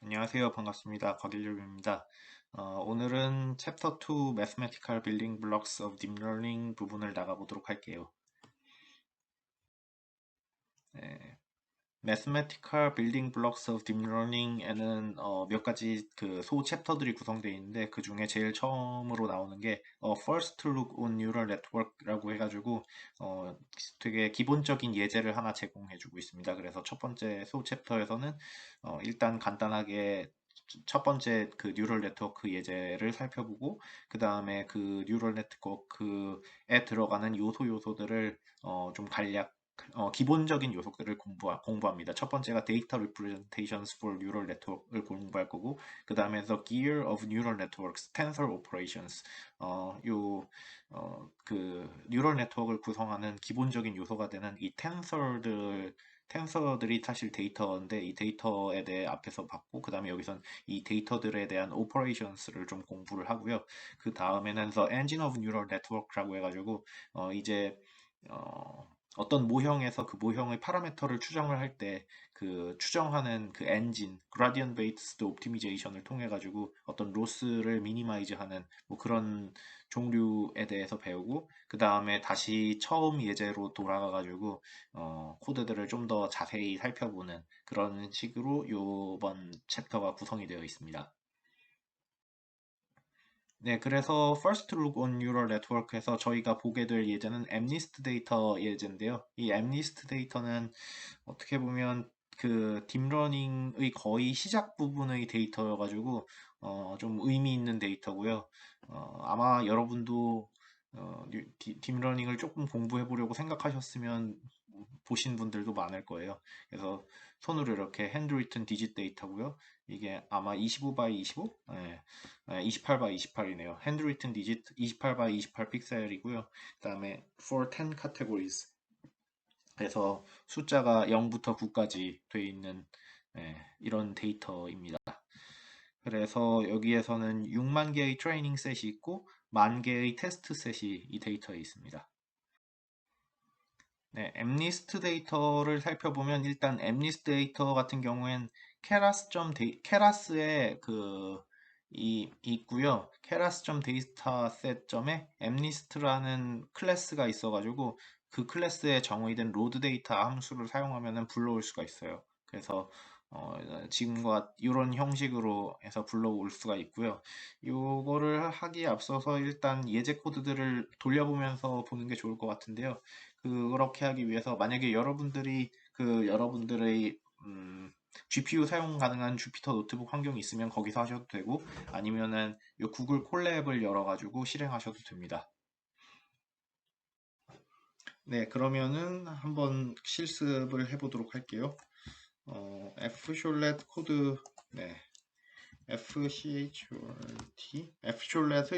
안녕하세요. 반갑습니다. 곽일률입니다. 오늘은 챕터 2 Mathematical Building Blocks of Deep Learning 부분을 나가보도록 할게요. 네, Mathematical Building Blocks of Deep Learning에는 몇 가지 그 소 챕터들이 구성되어 있는데 그 중에 제일 처음으로 나오는 게 First Look on Neural Network라고 해가지고 되게 기본적인 예제를 하나 제공해주고 있습니다. 그래서 첫 번째 소 챕터에서는 일단 간단하게 첫 번째 그 뉴럴 네트워크 예제를 살펴보고 그 다음에 그 뉴럴 네트워크에 들어가는 요소들을 좀 간략 기본적인 요소들을 공부합니다. 첫 번째가 Data Representations for Neural Network을 공부할 거고, 그 다음에서 Gear of Neural Networks, Tensor Operations, 그 뉴럴 네트워크를 구성하는 기본적인 요소가 되는 이 텐서들이 사실 데이터인데 이 데이터에 대해 앞에서 봤고 그 다음에 여기선 이 데이터들에 대한 오퍼레이션스를 좀 공부를 하고요. 그 다음에는 The Engine of Neural Network라고 해가지고 이제 어떤 모형에서 그 모형의 파라미터를 추정을 할 때 그 추정하는 그 엔진, Gradient Based Optimization을 통해 가지고 어떤 로스를 미니마이즈하는 뭐 그런 종류에 대해서 배우고 그 다음에 다시 처음 예제로 돌아가 가지고 코드들을 좀 더 자세히 살펴보는 그런 식으로 요번 챕터가 구성이 되어 있습니다. 네, 그래서 First Look on Neural Network에서 저희가 보게 될 예제는 MNIST 데이터 예제인데요. 이 MNIST 데이터는 어떻게 보면 그 딥러닝의 거의 시작 부분의 데이터여가지고 좀 의미 있는 데이터고요. 아마 여러분도 딥러닝을 조금 공부해 보려고 생각하셨으면 보신 분들도 많을 거예요. 그래서 손으로 이렇게 핸드리튼 디짓 데이터고요. 이게 아마 25 바이 25? 네, 28 바이 28이네요. 핸드리튼 디짓 28 바이 28 픽셀이고요. 그다음에 for 10 categories. 그래서 숫자가 0부터 9까지 돼 있는 이런 데이터입니다. 그래서 여기에서는 6만 개의 트레이닝 셋이 있고 1만 개의 테스트 셋이 이 데이터에 있습니다. 네, 엠니스트 데이터를 살펴보면 일단 엠니스트 데이터 같은 경우엔 케라스에 있고요. 케라스.데이터 데이터셋점에 엠니스트라는 클래스가 있어가지고 그 클래스에 정의된 로드 데이터 함수를 사용하면 불러올 수가 있어요. 그래서 지금과 이런 형식으로 해서 불러올 수가 있고요. 요거를 하기에 앞서서 일단 예제 코드들을 돌려보면서 보는 게 좋을 것 같은데요. 그렇게 하기 위해서 만약에 여러분들의 GPU 사용 가능한 주피터 노트북 환경이 있으면 거기서 하셔도 되고 아니면은 요 구글 콜랩을 열어가지고 실행하셔도 됩니다. 네, 그러면은 한번 실습을 해보도록 할게요. fsholet 코드, 네, fsholet의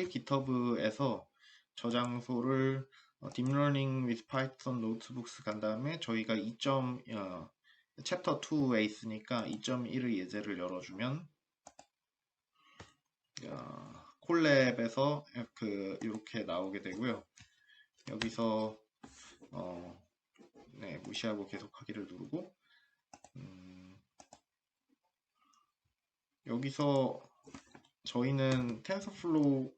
GitHub에서 저장소를 딥러닝 with Python 노트북스 간 다음에 저희가 챕터 2에 있으니까 2.1의 예제를 열어주면 콜랩에서 이렇게 나오게 되고요. 여기서 네, 무시하고 계속하기를 누르고 여기서 저희는 텐서플로우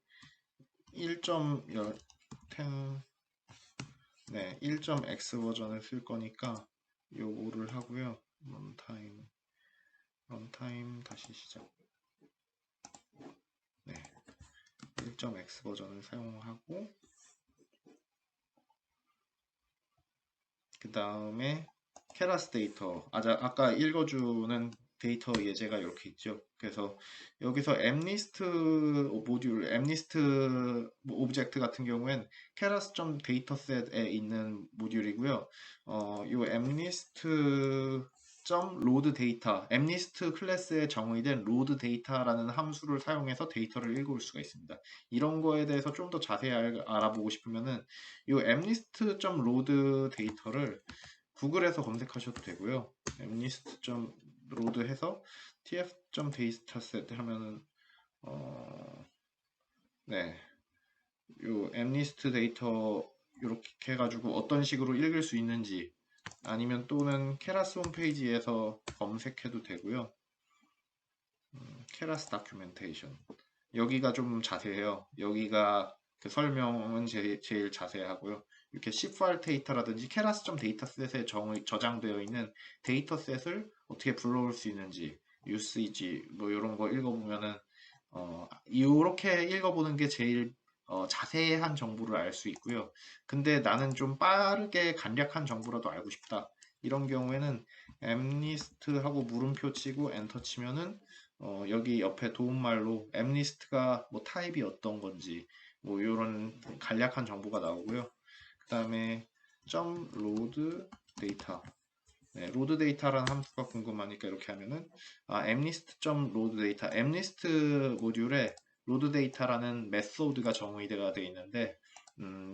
1.x 버전을 쓸 거니까 요거를 하고요. 런타임 다시 시작. 네, 1.x 버전을 사용하고 그 다음에 케라스 데이터 아까 읽어주는 데이터 예제가 이렇게 있죠. 그래서 여기서 엠니스트 오브젝트 같은 경우엔 keras.dataset에 있는 모듈이고요. 요 엠니스트.load 데이터, 엠니스트 클래스에 정의된 load 데이터라는 함수를 사용해서 데이터를 읽어올 수가 있습니다. 이런 거에 대해서 좀 더 자세히 알아보고 싶으면은 이 mnist.load 데이터를 구글에서 검색하셔도 되고요. mnist.load 해서 tf.dataset 하면은 네, 요 mnist 데이터 이렇게 해가지고 어떤 식으로 읽을 수 있는지 아니면 또는 케라스 홈페이지에서 검색해도 되고요. 케라스 다큐멘테이션. 여기가 좀 자세해요. 여기가 그 설명은 제일 자세하고요. 이렇게 C 파일 데이터라든지 keras.dataset에 저장되어 있는 데이터셋을 어떻게 불러올 수 있는지, usage 뭐 이런 거 읽어보면은 이렇게 읽어보는 게 제일 자세한 정보를 알 수 있고요. 근데 나는 좀 빠르게 간략한 정보라도 알고 싶다. 이런 경우에는 mnist 하고 물음표 치고 엔터 치면은 여기 옆에 도움말로 mnist가 뭐 타입이 어떤 건지 뭐 이런 간략한 정보가 나오고요. 그 다음에 .load data 네, 로드 데이터라는 함수가 궁금하니까 이렇게 하면은 mnist.load data mnist 모듈에 로드 데이터라는 메소드가 정의가 되어 있는데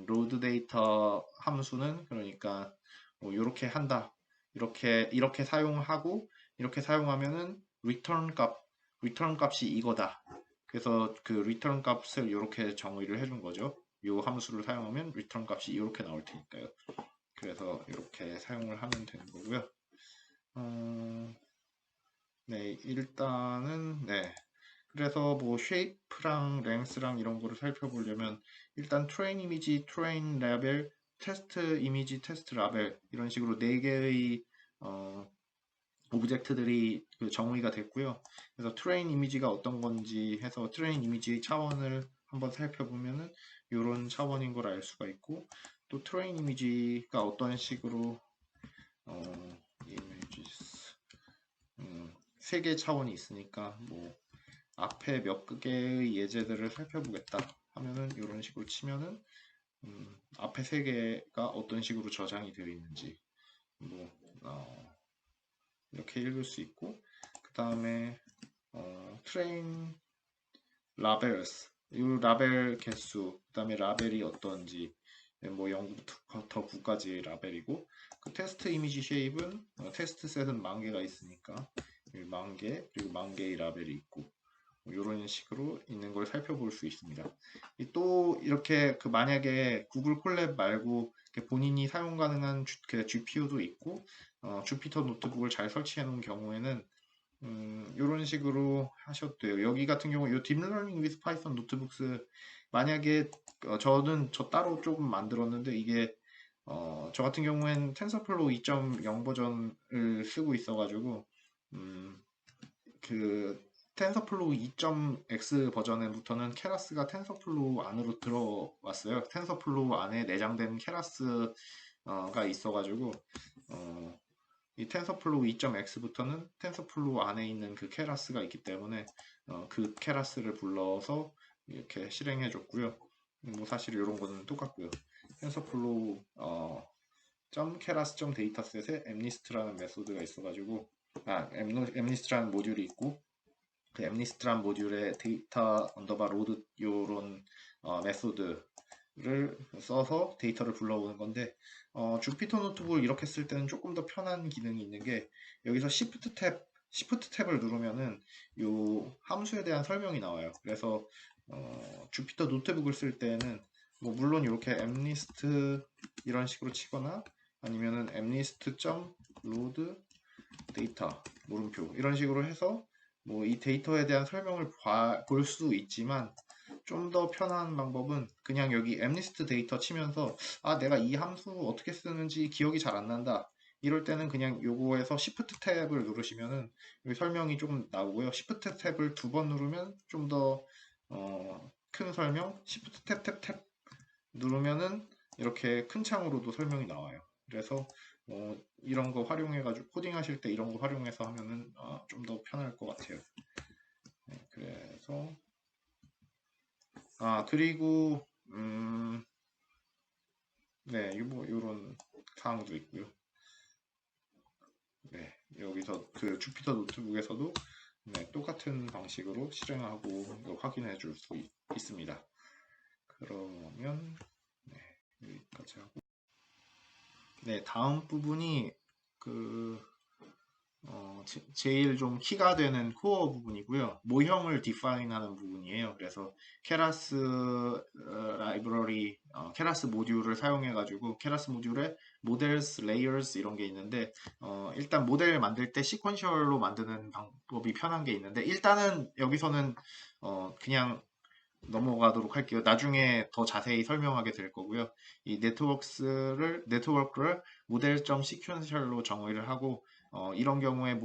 로드 데이터 함수는 그러니까 뭐 이렇게 한다 이렇게 사용하고 이렇게 사용하면은 리턴 값이 이거다. 그래서 그 리턴 값을 이렇게 정의를 해준 거죠. 이 함수를 사용하면 리턴 값이 이렇게 나올 테니까요. 그래서 이렇게 사용을 하면 되는 거고요. 네, 일단은 네. 그래서 뭐 쉐이프랑 랭스랑 이런 거를 살펴보려면 일단 트레인 이미지, 트레인 레벨, 테스트 이미지, 테스트 라벨 이런 식으로 네 개의 오브젝트들이 그 정의가 됐고요. 그래서 트레인 이미지가 어떤 건지 해서 트레인 이미지의 차원을 한번 살펴보면은 이런 차원인 걸 알 수가 있고 또 트레인 이미지가 어떤 식으로 이미지스 세 개 차원이 있으니까 뭐 앞에 몇 개의 예제들을 살펴보겠다 하면은 이런 식으로 치면은 앞에 세 개가 어떤 식으로 저장이 되어 있는지 뭐 이렇게 읽을 수 있고 그 다음에 트레인 라벨스 이 라벨 개수 그 다음에 라벨이 어떤지 뭐 0부터 9까지 라벨이고 그 테스트 이미지 쉐입은 테스트 셋은 10,000개가 있으니까 10,000개 그리고 10,000개의 라벨이 있고 이런 식으로 있는 걸 살펴볼 수 있습니다. 또 이렇게 그 만약에 구글 콜랩 말고 본인이 사용 가능한 GPU도 있고 주피터 노트북을 잘 설치해 놓은 경우에는 이런 식으로 하셔도 돼요. 여기 같은 경우 이 딥러닝 with 파이썬 노트북스 만약에 저는 따로 조금 만들었는데 이게 저 같은 경우엔 텐서플로우 2.0 버전을 쓰고 있어가지고 그 텐서플로우 2.x 버전부터는 케라스가 텐서플로우 안으로 들어왔어요. 텐서플로우 안에 내장된 케라스가 있어가지고 이 텐서플로우 2.x부터는 텐서플로우 안에 있는 그 케라스가 있기 때문에 그 케라스를 불러서 이렇게 실행해 줬고요. 뭐 사실 이런 거는 똑같고요. 텐서플로우 .keras.dataset에 mnist라는 메소드가 있어가지고 mnist라는 모듈이 있고 그 mnist라는 모듈에 데이터 언더바 로드 요런 메소드를 써서 데이터를 불러오는 건데 주피터 노트북을 이렇게 쓸 때는 조금 더 편한 기능이 있는 게 여기서 Shift 탭을 누르면은 요 함수에 대한 설명이 나와요. 그래서 주피터 노트북을 쓸 때는 뭐 물론 이렇게 mnist 이런 식으로 치거나 아니면은 mnist.load 데이터 물음표 이런 식으로 해서 뭐 이 데이터에 대한 설명을 볼 수 있지만 좀 더 편한 방법은 그냥 여기 mnist 데이터 치면서 내가 이 함수 어떻게 쓰는지 기억이 잘 안 난다 이럴 때는 그냥 요거에서 Shift 탭을 누르시면은 여기 설명이 조금 나오고요. Shift 탭을 2번 누르면 좀 더 큰 설명 Shift 탭 누르면은 이렇게 큰 창으로도 설명이 나와요. 그래서 이런 거 활용해가지고 코딩 하실 때 이런 거 활용해서 하면은 좀 더 편할 것 같아요. 네, 그래서 그리고 네, 뭐 이런 사항도 있고요. 네, 여기서 그 주피터 노트북에서도 네, 똑같은 방식으로 실행하고 확인해 줄 수 있습니다. 그러면 네, 여기까지 하고 네, 다음 부분이 그 제일 좀 키가 되는 코어 부분이고요. 모형을 디파인하는 부분이에요. 그래서 케라스 라이브러리, 케라스 모듈을 사용해가지고 케라스 모듈에 모델스, 레이어스 이런 게 있는데 일단 모델을 만들 때 시퀀셜로 만드는 방법이 편한 게 있는데 일단은 여기서는 그냥 넘어가도록 할게요. 나중에 더 자세히 설명하게 될 거고요. 이 네트워크를 모델.점 시퀀셜로 정의를 하고 이런 경우에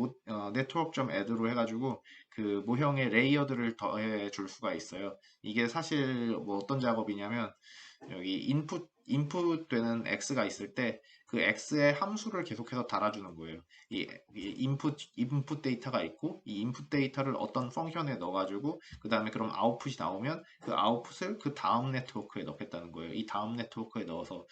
네트워크.점 add로 해가지고 그 모형의 레이어들을 더해 줄 수가 있어요. 이게 사실 뭐 어떤 작업이냐면 여기 인풋 되는 x가 있을 때 그 x의 함수를 계속해서 달아주는 거예요. 인풋 데이터가 있고 이 인풋 데이터를 어떤 펑션에 넣어가지고 그 다음에 그럼 아웃풋이 나오면 그 아웃풋을 그 다음 네트워크에 넣겠다는 거예요. 이 다음 네트워크에 넣어서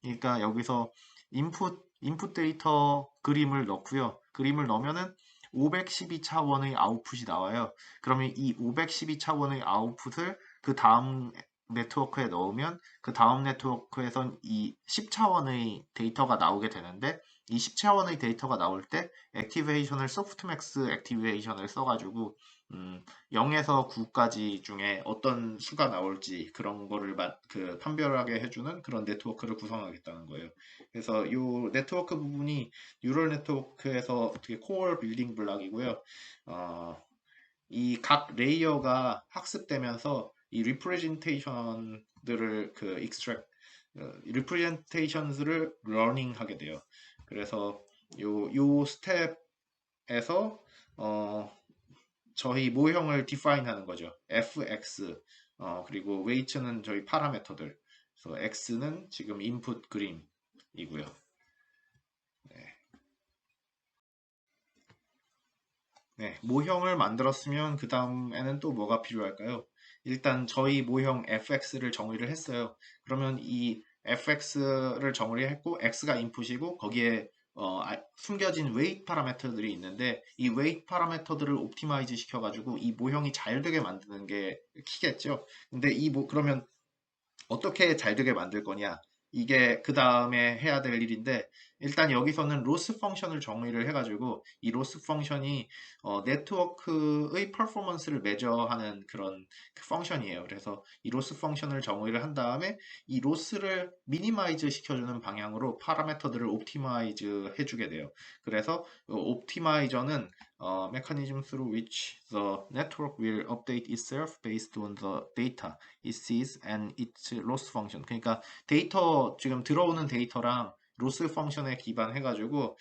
그러니까 여기서 인풋 데이터 그림을 넣고요. 그림을 넣으면은 512차원의 아웃풋이 나와요. 그러면 이 512차원의 아웃풋을 그 다음 네트워크에 넣으면 그 다음 네트워크에선 이 10차원의 데이터가 나오게 되는데 이 10차원의 데이터가 나올 때 액티베이션을 소프트맥스 액티베이션을 써가지고 0에서 9까지 중에 어떤 수가 나올지 그런 거를 판별하게 해주는 그런 네트워크를 구성하겠다는 거예요. 그래서 이 네트워크 부분이 뉴럴 네트워크에서 되게 코어 빌딩 블락이고요. 이 각 레이어가 학습되면서 이 리프레젠테이션들을 그 익스트랙 리프레젠테이션스를 러닝 하게 돼요. 그래서 요 스텝에서 저희 모형을 디파인 하는 거죠. fx 그리고 weight는 저희 파라미터들. 그래서 x는 지금 인풋 그림이고요. 네. 네, 모형을 만들었으면 그 다음에는 또 뭐가 필요할까요? 일단 저희 모형 fx를 정의를 했어요. 그러면 이 fx를 정의했고 x가 인풋이고 거기에 숨겨진 weight 파라미터들이 있는데 이 weight 파라미터들을 옵티마이즈 시켜가지고 이 모형이 잘 되게 만드는 게 키겠죠. 근데 그러면 어떻게 잘 되게 만들 거냐? 이게 그 다음에 해야 될 일인데 일단 여기서는 로스 펑션을 정의를 해가지고 이 로스 펑션이 네트워크의 퍼포먼스를 매저하는 그런 그 펑션이에요. 그래서 이 로스 펑션을 정의를 한 다음에 이 로스를 미니마이즈 시켜주는 방향으로 파라미터들을 옵티마이즈 해주게 돼요. 그래서 옵티마이저는 mechanism through which the network will update itself based on the data it sees and its loss function. 그러니까 지금 들어오는 데이터랑 로스 펑션에 기반해가지고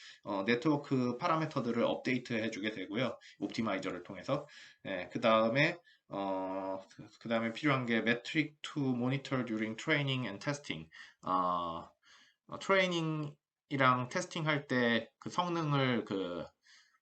네트워크 파라미터들을 업데이트 해주게 되고요. 옵티마이저를 통해서. 네, 그 다음에 필요한 게 metric to monitor during training and testing. 트레이닝이랑 테스팅 할 때 그 성능을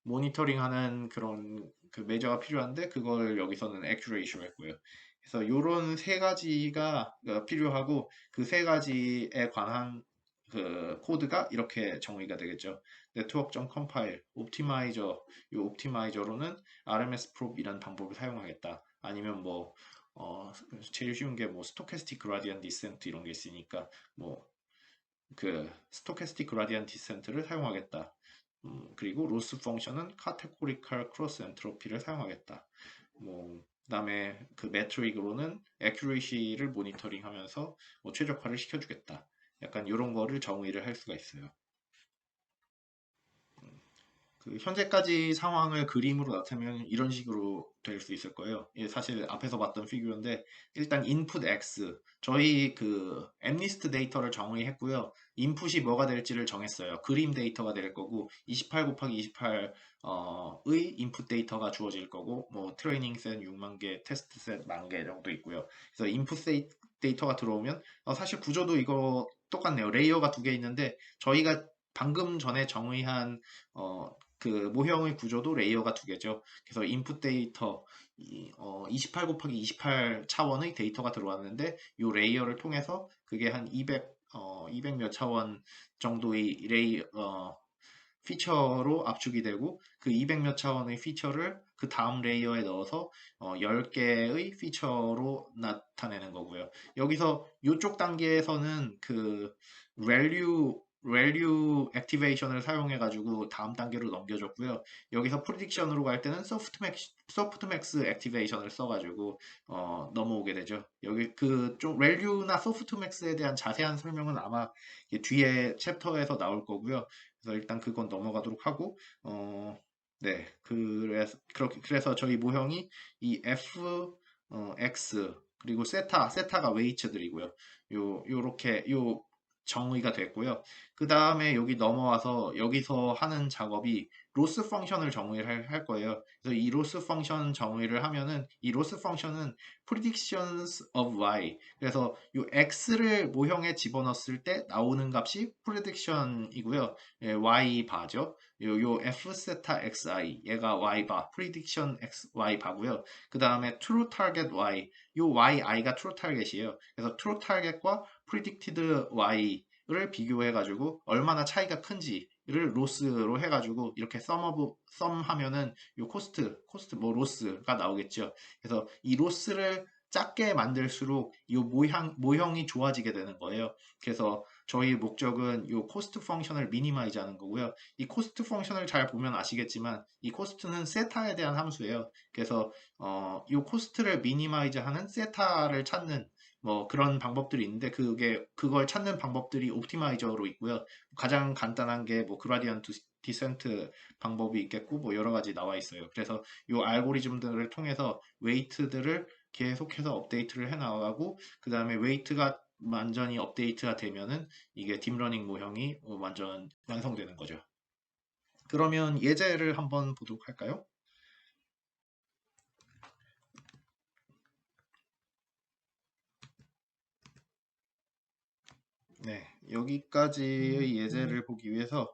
모니터링하는 그런 그 메저가 필요한데 그걸 여기서는 accuracy로 했고요. 그래서 요런 세 가지가 필요하고 그 세 가지에 관한 그 코드가 이렇게 정의가 되겠죠. network.compile, 옵티마이저, 요 옵티마이저로는 RMS prob이라는 방법을 사용하겠다. 아니면 제일 쉬운 게 스토캐스틱 그라디언트 디센트 이런 게 있으니까 스토캐스틱 그라디언트 디센트를 사용하겠다. 그리고 로스 펑션은 카테고리컬 크로스 엔트로피를 사용하겠다. 그다음에 그 매트릭으로는 액큐레이시를 모니터링하면서 최적화를 시켜주겠다. 약간 이런 거를 정의를 할 수가 있어요. 그 현재까지 상황을 그림으로 나타내면 이런 식으로 될 수 있을 거예요. 사실 앞에서 봤던 피규어인데 일단 input x 저희 그 엠리스트 데이터를 정의했고요. 인풋이 뭐가 될지를 정했어요. 그림 데이터가 될 거고 28 곱하기 28의 인풋 데이터가 주어질 거고 트레이닝 셋 6만 개, 테스트 셋 10,000개 정도 있고요. 그래서 인풋 데이터가 들어오면 사실 구조도 이거 똑같네요. 레이어가 두 개 있는데 저희가 방금 전에 정의한 그 모형의 구조도 레이어가 두 개죠. 그래서 인풋 데이터 28 곱하기 28 차원의 데이터가 들어왔는데 이 레이어를 통해서 그게 한 200 몇 차원 정도의 피처로 압축이 되고 그 200 몇 차원의 피처를 그 다음 레이어에 넣어서 10개의 피처로 나타내는 거고요. 여기서 이쪽 단계에서는 그 value value activation을 사용해가지고 다음 단계로 넘겨줬고요. 여기서 prediction으로 갈 때는 softmax activation을 써가지고 넘어오게 되죠. 여기 그 좀 value나 softmax에 대한 자세한 설명은 아마 뒤에 챕터에서 나올 거고요. 그래서 일단 그건 넘어가도록 하고 네, 그래서 저희 모형이 이 f x 그리고 세타가 웨이츠들이고요. 요렇게 정의가 됐고요. 그 다음에 여기 넘어와서 여기서 하는 작업이 로스 펑션을 정의를 할 거예요. 그래서 이 로스 펑션 정의를 하면은 이 로스 펑션은 predictions of y. 그래서 이 x를 모형에 집어넣었을 때 나오는 값이 prediction이고요. 예, y 바죠. 요 f 세타 xi 얘가 y 바, prediction x y 바고요. 그 다음에 true target y. 요 yi가 true target이에요. 그래서 true target과 predicted y를 비교해가지고 얼마나 차이가 큰지를 로스로 해가지고 이렇게 썸하면은 요 코스트 뭐 로스가 나오겠죠. 그래서 이 로스를 작게 만들수록 이 모형이 좋아지게 되는 거예요. 그래서 저희 목적은 이 코스트 펑션을 미니마이즈 하는 거고요. 이 코스트 펑션을 잘 보면 아시겠지만 이 코스트는 세타에 대한 함수예요. 그래서 이 코스트를 미니마이즈 하는 세타를 찾는 뭐 그런 방법들이 있는데 그걸 찾는 방법들이 옵티마이저로 있고요. 가장 간단한 게 뭐 그라디언트 디센트 방법이 있겠고 뭐 여러 가지 나와 있어요. 그래서 이 알고리즘들을 통해서 웨이트들을 계속해서 업데이트를 해 나가고 그 다음에 웨이트가 완전히 업데이트가 되면은 이게 딥러닝 모형이 완전 완성되는 거죠. 그러면 예제를 한번 보도록 할까요? 네, 여기까지의 예제를 보기 위해서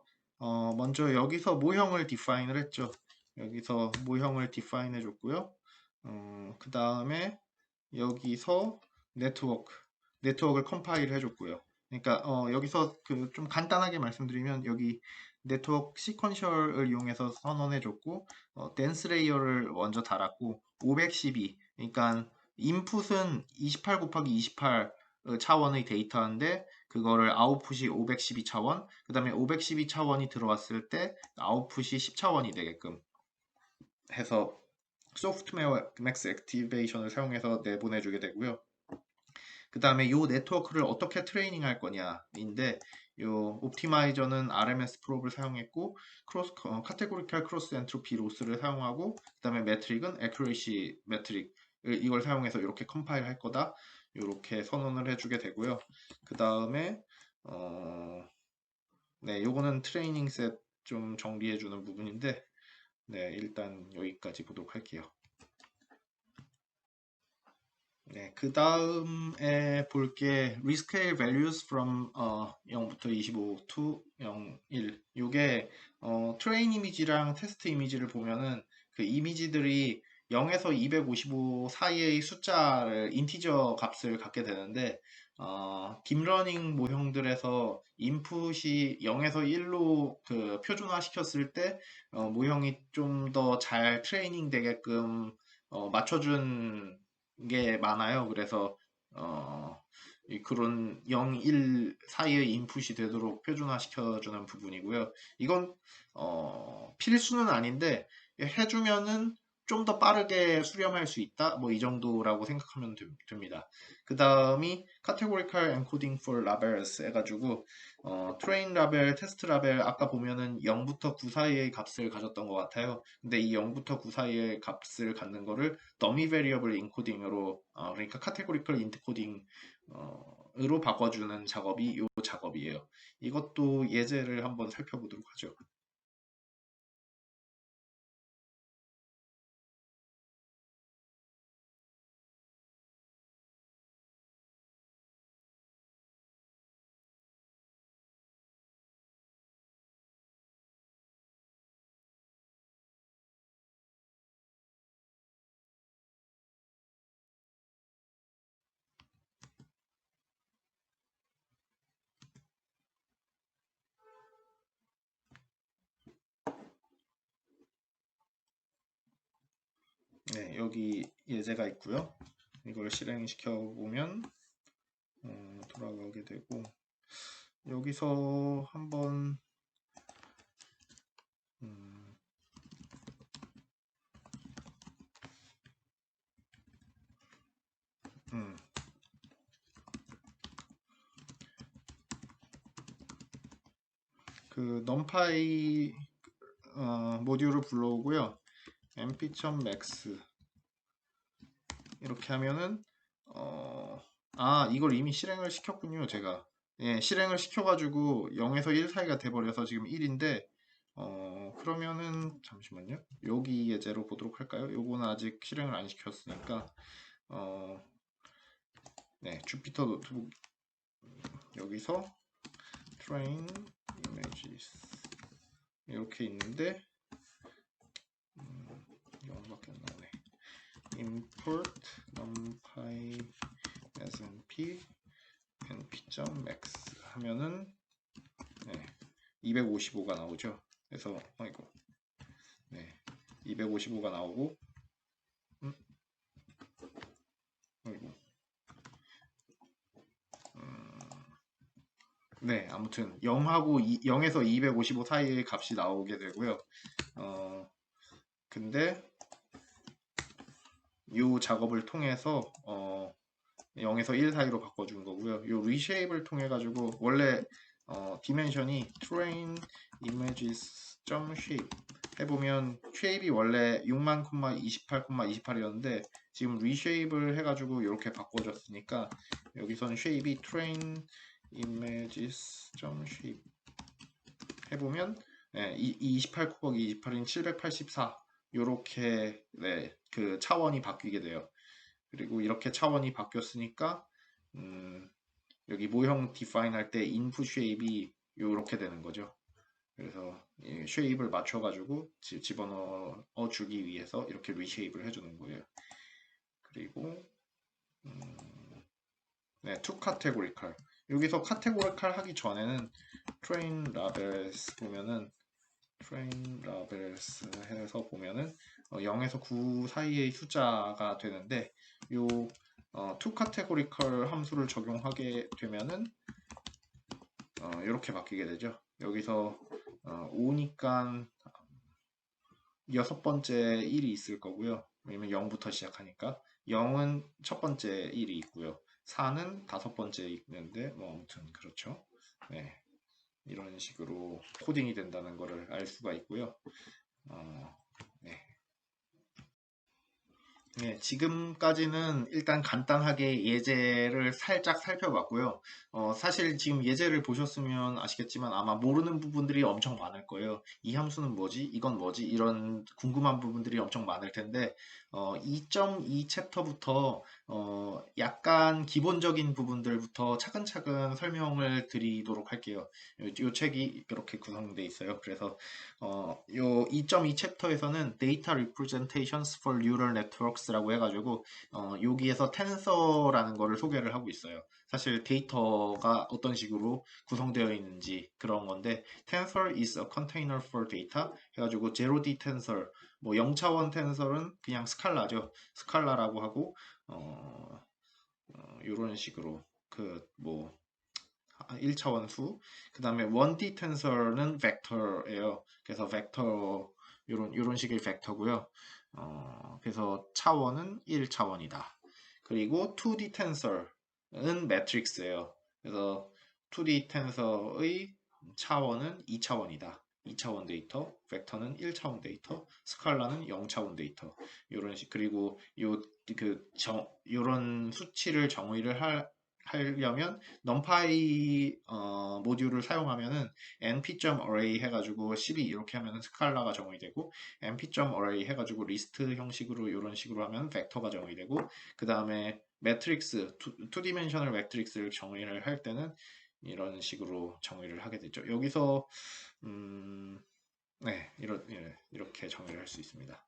먼저 여기서 모형을 디파인을 했죠. 여기서 모형을 디파인 해줬고요. 그 다음에 여기서 네트워크, 네트워크를 컴파일 해줬고요. 그러니까 여기서 그 좀 간단하게 말씀드리면 여기 네트워크 시퀀셜을 이용해서 선언해줬고 댄스 레이어를 먼저 달았고 512, 그러니까 인풋은 28 곱하기 28 차원의 데이터인데 그거를 아웃풋이 512 차원, 그 다음에 512 차원이 들어왔을 때 아웃풋이 10 차원이 되게끔 해서 소프트웨어 맥스 액티베이션을 사용해서 내보내주게 되고요. 그 다음에 이 네트워크를 어떻게 트레이닝 할 거냐인데 이 옵티마이저는 RMS 프롭을 사용했고 카테고리칼 크로스 엔트로피 로스를 사용하고 그 다음에 매트릭은 애큐레이시 매트릭 이걸 사용해서 이렇게 컴파일 할 거다 이렇게 선언을 해주게 되고요. 그 다음에 네, 요거는 트레이닝 셋 좀 정리해주는 부분인데 네, 일단 여기까지 보도록 할게요. 네, 그 다음에 볼 게 rescale values from 0부터 25 to 0, 1. 요게 트레인 이미지랑 테스트 이미지를 보면은 그 이미지들이 0에서 255 사이의 숫자를 인티저 값을 갖게 되는데 딥러닝 모형들에서 인풋이 0에서 1로 그 표준화 시켰을 때 모형이 좀 더 잘 트레이닝 되게끔 맞춰준 게 많아요. 그래서 그런 0, 1 사이의 인풋이 되도록 표준화 시켜주는 부분이고요. 이건 필수는 아닌데 해주면은 좀 더 빠르게 수렴할 수 있다. 뭐 이 정도라고 생각하면 됩니다. 그 다음이 Categorical Encoding for Labels 해가지고 트레인 라벨, 테스트 라벨 아까 보면은 0부터 9 사이의 값을 가졌던 것 같아요. 근데 이 0부터 9 사이의 값을 갖는 거를 더미 베리어블 인코딩으로 그러니까 카테고리컬 인코딩으로 바꿔주는 작업이 이 작업이에요. 이것도 예제를 한번 살펴보도록 하죠. 네, 여기 예제가 있고요. 이걸 실행시켜 보면 돌아가게 되고 여기서 한번 음, 음, 그 numpy 모듈을 불러오고요. mp.max 이렇게 하면은 이걸 이미 실행을 시켰군요. 제가 실행을 시켜가지고 0에서 1 사이가 돼버려서 지금 1인데 그러면은 잠시만요. 여기 예제로 보도록 할까요? 요거는 아직 실행을 안 시켰으니까 어, 네, 주피터 노트북 여기서 train images 이렇게 있는데 0밖에 안 나오네. import numpy snp np.max 하면은 255가 나오죠. 그래서 아이고 255가 나오고 아이고 아무튼 0에서 255 사이의 값이 나오게 되고요. 근데 이 작업을 통해서 0에서 1 사이로 바꿔준 거고요. 이 reshape을 통해 가지고 원래 디멘션이 train images.shape 해보면 shape이 원래 6만, 28, 28이었는데 지금 reshape을 해가지고 이렇게 바꿔줬으니까 여기서는 shape이 train images.shape 해보면 28 곱하기 28인 784 이렇게 그 차원이 바뀌게 돼요. 그리고 이렇게 차원이 바뀌었으니까 여기 모형 define 할 때 input shape이 이렇게 되는 거죠. 그래서 쉐입을 맞춰가지고 집어넣어 주기 위해서 이렇게 리쉐입을 해주는 거예요. 그리고 to categorical 여기서 categorical 하기 전에는 train labels 보면은 train labels 해서 보면은 0에서 9 사이의 숫자가 되는데 요 to categorical 함수를 적용하게 되면은 이렇게 바뀌게 되죠. 여기서 5니까 여섯 번째 1이 있을 거고요. 왜냐면 0부터 시작하니까 0은 첫 번째 1이 있고요. 4는 다섯 번째 있는데 뭐 아무튼 그렇죠. 네, 이런 식으로 코딩이 된다는 것을 알 수가 있고요. 네. 네, 지금까지는 일단 간단하게 예제를 살짝 살펴봤고요. 사실 지금 예제를 보셨으면 아시겠지만 아마 모르는 부분들이 엄청 많을 거예요. 이 함수는 뭐지? 이건 뭐지? 이런 궁금한 부분들이 엄청 많을 텐데, 2.2 챕터부터 약간 기본적인 부분들부터 차근차근 설명을 드리도록 할게요. 요 책이 이렇게 구성되어 있어요. 그래서 요 2.2 챕터에서는 Data Representations for Neural Networks라고 해가지고 여기에서 텐서라는 거를 소개를 하고 있어요. 사실 데이터가 어떤 식으로 구성되어 있는지 그런 건데 Tensor is a container for data 해가지고 0D tensor 뭐 0차원 텐설은 그냥 스칼라죠. 스칼라라고 하고 이런 식으로 그뭐 1차원 수, 그 다음에 1D 텐서는 벡터예요. 그래서 벡터 요런 식의 벡터고요. 그래서 차원은 1차원이다. 그리고 2D 텐서는 매트릭스예요. 그래서 2D 텐서의 차원은 2차원이다. 2차원 데이터, 벡터는 1차원 데이터, 스칼라는 0차원 데이터. 요런 식 그리고 요런 수치를 정의를 하려면 numpy 모듈을 사용하면은 np.array 해가지고 12 이렇게 하면은 스칼라가 정의 되고 np.array 해가지고 리스트 형식으로 이런 식으로 하면 벡터가 정의 되고 그 다음에 매트릭스 2디멘셔널 매트릭스를 정의를 할 때는 이런 식으로 정의를 하게 되죠. 여기서 이렇게 정의를 할 수 있습니다.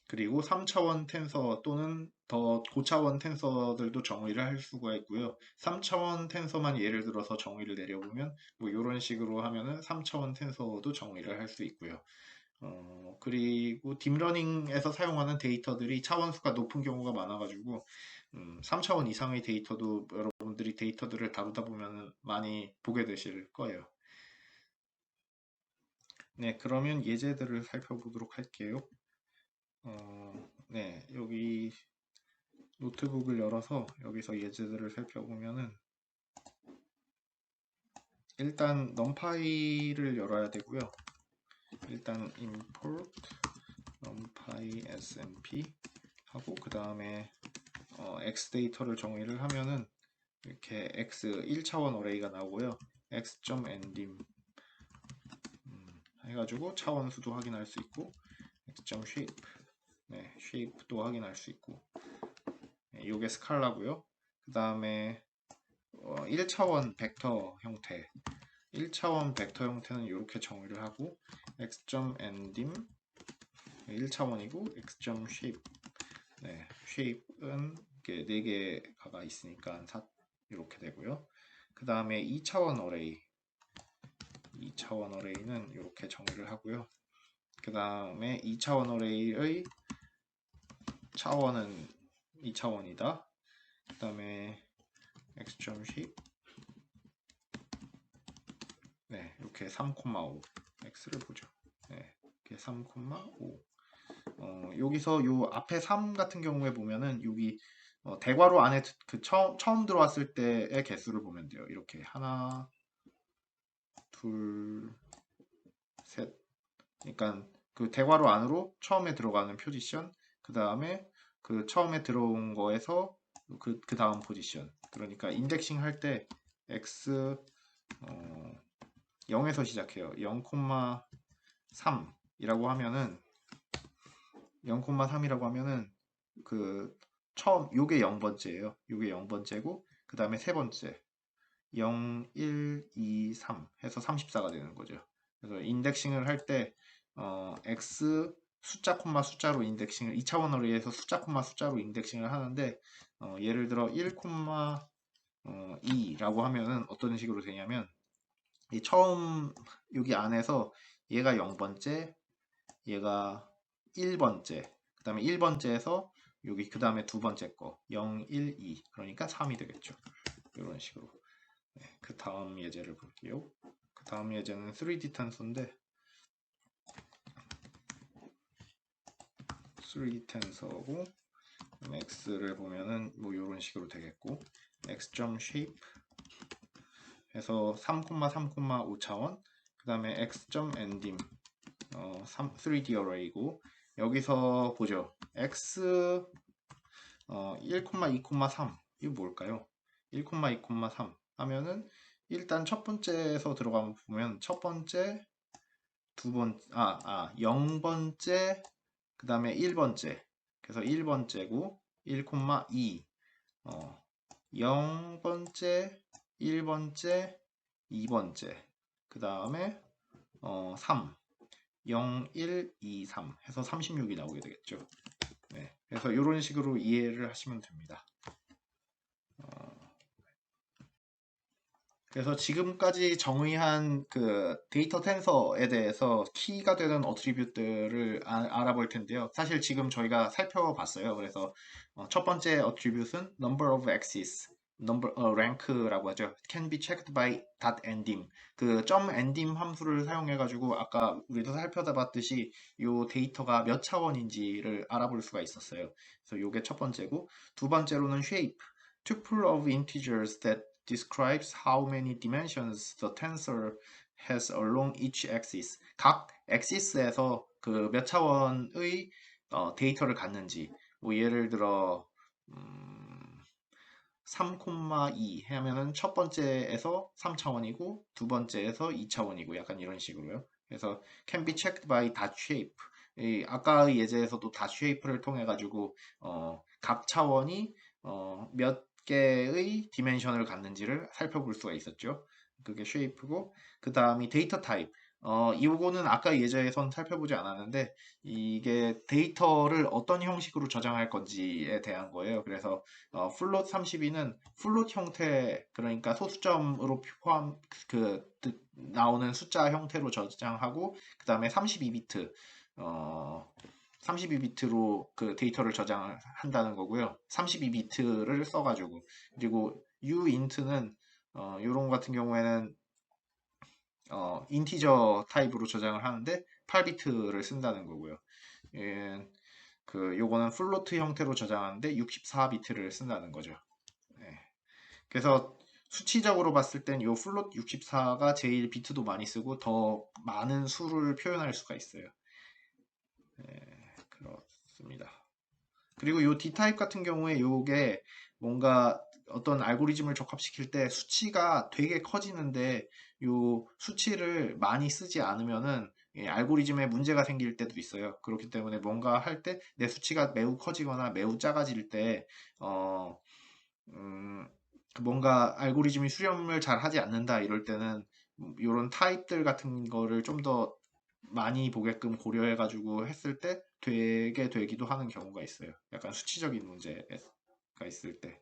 그리고 3차원 텐서 또는 더 고차원 텐서들도 정의를 할 수가 있고요. 3차원 텐서만 예를 들어서 정의를 내려보면 뭐 이런 식으로 하면은 3차원 텐서도 정의를 할 수 있고요. 그리고 딥러닝에서 사용하는 데이터들이 차원수가 높은 경우가 많아가지고 3차원 이상의 데이터도 여러분들이 데이터들을 다루다 보면 많이 보게 되실 거예요. 네, 그러면 예제들을 살펴보도록 할게요. 네, 여기 노트북을 열어서 여기서 예제들을 살펴보면은 일단 numpy를 열어야 되고요. 일단 import numpy smp 하고 그 다음에 x 데이터를 정의를 하면은 이렇게 x 1차원 어레이가 나오고요. x.ndim 해가지고 차원 수도 확인할 수 있고 x.shape 네, shape도 확인할 수 있고 네, 요게 스칼라고요. 그 다음에 1차원 벡터 형태 1차원 벡터 형태는 이렇게 정의를 하고 x.ndim 1차원이고 x.shape 네, shape은 이렇게 4개가 있으니까 이렇게 되고요. 그 다음에 2차원 어레이 2차원 어레이는 이렇게 정의를 하고요. 그 다음에 2차원 어레이의 차원은 2차원이다. 그 다음에 x.shape 네, 이렇게 3,5 x를 보죠. 네, 이렇게 3,5 여기서 요 앞에 3 같은 경우에 보면은 여기 대괄호 안에 그 처음 들어왔을 때의 개수를 보면 돼요. 이렇게 하나, 둘, 셋. 그러니까 그 대괄호 안으로 처음에 들어가는 포지션, 그 다음에 그 처음에 들어온 거에서 그 다음 포지션. 그러니까 인덱싱 할 때 x 0에서 시작해요. 0,3이라고 하면은 0,3이라고 하면은 그 처음 요게 0번째예요. 요게 0번째고 그 다음에 세 번째 0, 1, 2, 3 해서 34가 되는 거죠. 그래서 인덱싱을 할 때 x 숫자 콤마 숫자로 인덱싱을 2차원 어레이에서 숫자 콤마 숫자로 인덱싱을 하는데 예를 들어 1, 2라고 하면은 어떤 식으로 되냐면 이 처음 여기 안에서 얘가 0번째, 얘가 1번째, 그 다음에 1번째에서 여기 그 다음에 두 번째 거 0, 1, 2 그러니까 3이 되겠죠. 이런 식으로. 네, 그 다음 예제를 볼게요. 그 다음 예제는 3D 텐서인데 3D 텐서고 x를 보면은 뭐 이런 식으로 되겠고 x.shape 해서 3,3,5차원 그 다음에 x.ndim 3D array고 여기서 보죠. x 1,2,3 이거 뭘까요? 1,2,3 하면은 일단 첫 번째에서 들어가면 보면 첫 번째, 0번째, 그 다음에 1번째. 그래서 1번째고 1,2 0번째, 1번째, 2번째. 그 다음에 3 0, 1, 2, 3 해서 36이 나오게 되겠죠. 네, 그래서 이런 식으로 이해를 하시면 됩니다. 그래서 지금까지 정의한 그 데이터 텐서에 대해서 키가 되는 어트리뷰트를 알아볼 텐데요. 사실 지금 저희가 살펴봤어요. 그래서 첫 번째 어트리뷰트는 number of axes, rank라고 하죠. can be checked by .ndim. 그 .ndim 함수를 사용해 가지고 아까 우리도 살펴봤듯이 이 데이터가 몇 차원인지를 알아볼 수가 있었어요. 그래서 이게 첫 번째고 두 번째로는 shape, tuple of integers that describes how many dimensions the tensor has along each axis. 각 axis에서 그 몇 차원의 데이터를 갖는지. 뭐 예를 들어 3,2 하면은 첫 번째에서 3차원이고 두 번째에서 2차원이고 약간 이런 식으로요. 그래서 can be checked by dot shape. 아까의 예제에서도 dot shape를 통해 가지고 각 차원이 몇 개의 디멘션을 갖는지를 살펴볼 수가 있었죠. 그게 shape고 그 다음이 데이터 타입. 이거는 아까 예제에선 살펴보지 않았는데 이게 데이터를 어떤 형식으로 저장할 건지에 대한 거예요. 그래서 플롯 32는 플롯 형태, 그러니까 소수점으로 포함 나오는 숫자 형태로 저장하고, 그 다음에 32비트 32비트로 그 데이터를 저장한다는 거고요. 32비트를 써가지고, 그리고 uint는 요런 거 같은 경우에는 인티저 타입으로 저장을 하는데 8비트를 쓴다는 거고요. 예, 요거는 플로트 형태로 저장하는데 64비트를 쓴다는 거죠. 예. 그래서 수치적으로 봤을 땐 요 플롯 64가 제일 비트도 많이 쓰고 더 많은 수를 표현할 수가 있어요. 그렇습니다. 그리고 요 D타입 같은 경우에 요게 뭔가 어떤 알고리즘을 적합시킬 때 수치가 되게 커지는데 요 수치를 많이 쓰지 않으면은 알고리즘에 문제가 생길 때도 있어요. 그렇기 때문에 뭔가 할 때 내 수치가 매우 커지거나 매우 작아질 때 어, 음, 뭔가 알고리즘이 수렴을 잘 하지 않는다 이럴 때는 이런 타입들 같은 거를 좀 더 많이 보게끔 고려해가지고 했을 때 되게 되기도 하는 경우가 있어요. 약간 수치적인 문제가 있을 때.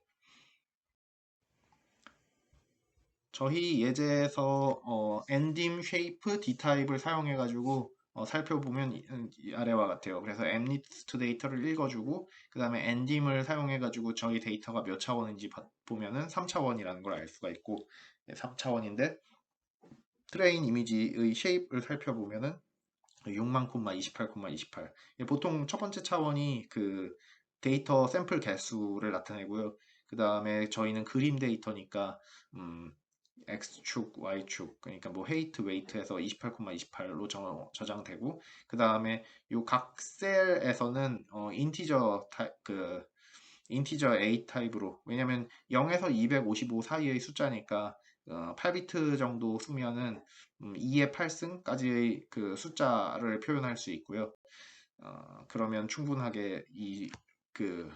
저희 예제에서 엔딤, 쉐이프, D타입을 사용해가지고 살펴보면 이 아래와 같아요. 그래서 엠리스트 데이터를 읽어주고 그 다음에 엔딤을 사용해가지고 저희 데이터가 몇 차원인지 보면은 3차원이라는 걸 알 수가 있고, 3차원인데 트레인 이미지의 쉐입을 살펴보면은 6만 콤마 28 콤마 28. 보통 첫 번째 차원이 그 데이터 샘플 개수를 나타내고요. 그 다음에 저희는 그림 데이터니까 음, X축, Y축, 그러니까 뭐 헤이트, 웨이트에서 28,28로 저장되고, 그 다음에 요 각 셀에서는 인티저 A 타입으로, 왜냐면 0에서 255 사이의 숫자니까 8비트 정도 수면은 2의 8승까지의 그 숫자를 표현할 수 있고요. 그러면 충분하게 그,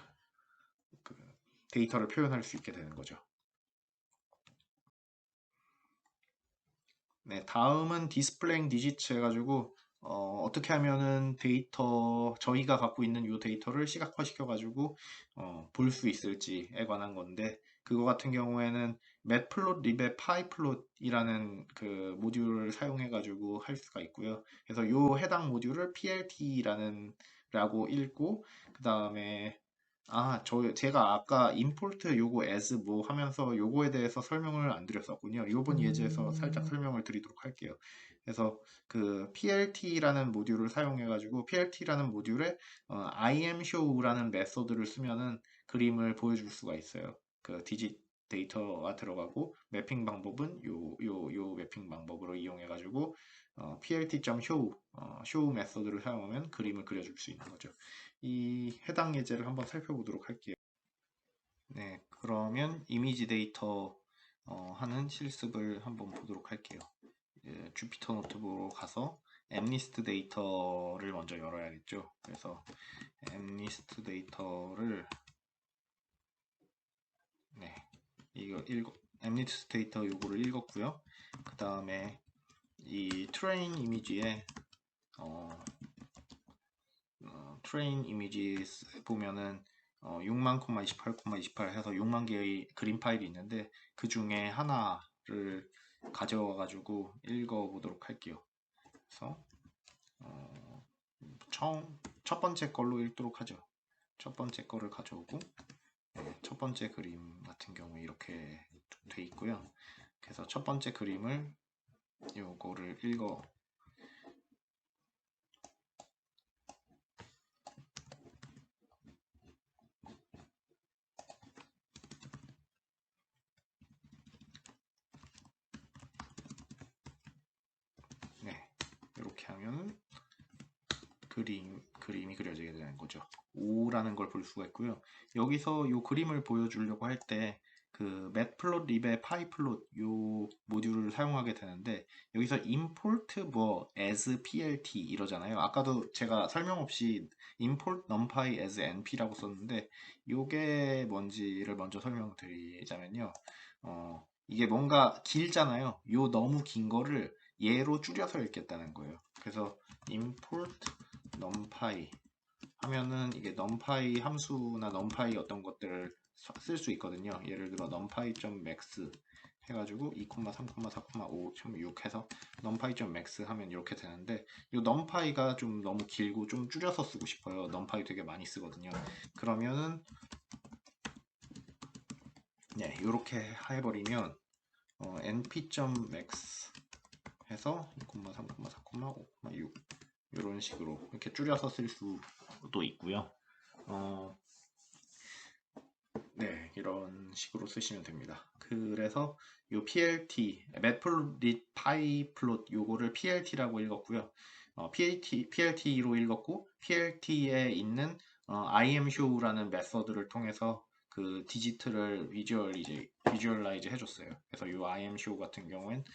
그 데이터를 표현할 수 있게 되는 거죠. 네, 다음은 디스플레잉 디지츠 해가지고 떻게 하면은 저희가 갖고 있는 이 데이터를 시각화시켜가지고 볼 수 있을지에 관한 건데, 그거 같은 경우에는 맷플롯 립의 파이플롯이라는 그 모듈을 사용해가지고 할 수가 있고요. 그래서 이 해당 모듈을 PLT라고 읽고, 그 다음에 제가 아까 임포트 요거 as 뭐 하면서 요거에 대해서 설명을 안 드렸었군요. 요번 예제에서 살짝 설명을 드리도록 할게요. 그래서 그 PLT라는 모듈을 사용해가지고 PLT라는 모듈에 IMShow라는 메소드를 쓰면은 그림을 보여줄 수가 있어요. 그 디짓 데이터가 들어가고 매핑 방법은 요 매핑 방법으로 이용해가지고 plt.show show 메소드를 사용하면 그림을 그려줄 수 있는 거죠. 이 해당 예제를 한번 살펴보도록 할게요. 네, 그러면 이미지 데이터 하는 실습을 한번 보도록 할게요. 주피터 노트북으로 가서 엠리스트 데이터를 먼저 열어야겠죠. 그래서 엠리스트 데이터를 네, 엠리스트 데이터 요거를 읽었고요. 그 다음에 이 트레인 이미지에 트레인 이미지 보면은 6만, 28, 28 해서 6만 개의 그림 파일이 있는데 그 중에 하나를 가져와 가지고 읽어 보도록 할게요. 그래서 첫 번째 걸로 읽도록 하죠. 첫 번째 거를 가져오고, 첫 번째 그림 같은 경우에 이렇게 돼 있고요. 그래서 첫 번째 그림을 요거를 읽어 네, 이렇게 하면 그림이 그려지게 되는 거죠. 5라는 걸 볼 수가 있고요. 여기서 이 그림을 보여주려고 할 때 그 matplotlib의 pyplot 요 모듈을 사용하게 되는데, 여기서 import 뭐 as plt 이러잖아요. 아까도 제가 설명 없이 import numpy as np라고 썼는데 요게 뭔지를 먼저 설명드리자면요. 이게 뭔가 길잖아요. 요 너무 긴 거를 얘로 줄여서 읽겠다는 거예요. 그래서 import numpy 하면은 이게 numpy 함수나 numpy 어떤 것들을 쓸 수 있거든요. 예를 들어 numpy.max 해가지고 2,3,4,5.6 해서 numpy.max 하면 이렇게 되는데 이 numpy가 좀 너무 길고 좀 줄여서 쓰고 싶어요. numpy 되게 많이 쓰거든요. 그러면은 네, 이렇게 해버리면 np.max 해서 2,3,4,5,6 이런 식으로 이렇게 줄여서 쓸 수도 있고요. 네, 이런 식으로 쓰시면 됩니다. 그래서 요 PLT, matplotlib 요거를 PLT라고 읽었고요. PLT로 읽었고 PLT에 있는 imshow라는 메서드를 통해서 그 디지트를 비주얼라이즈 해줬어요. 그래서 이 imshow 같은 경우엔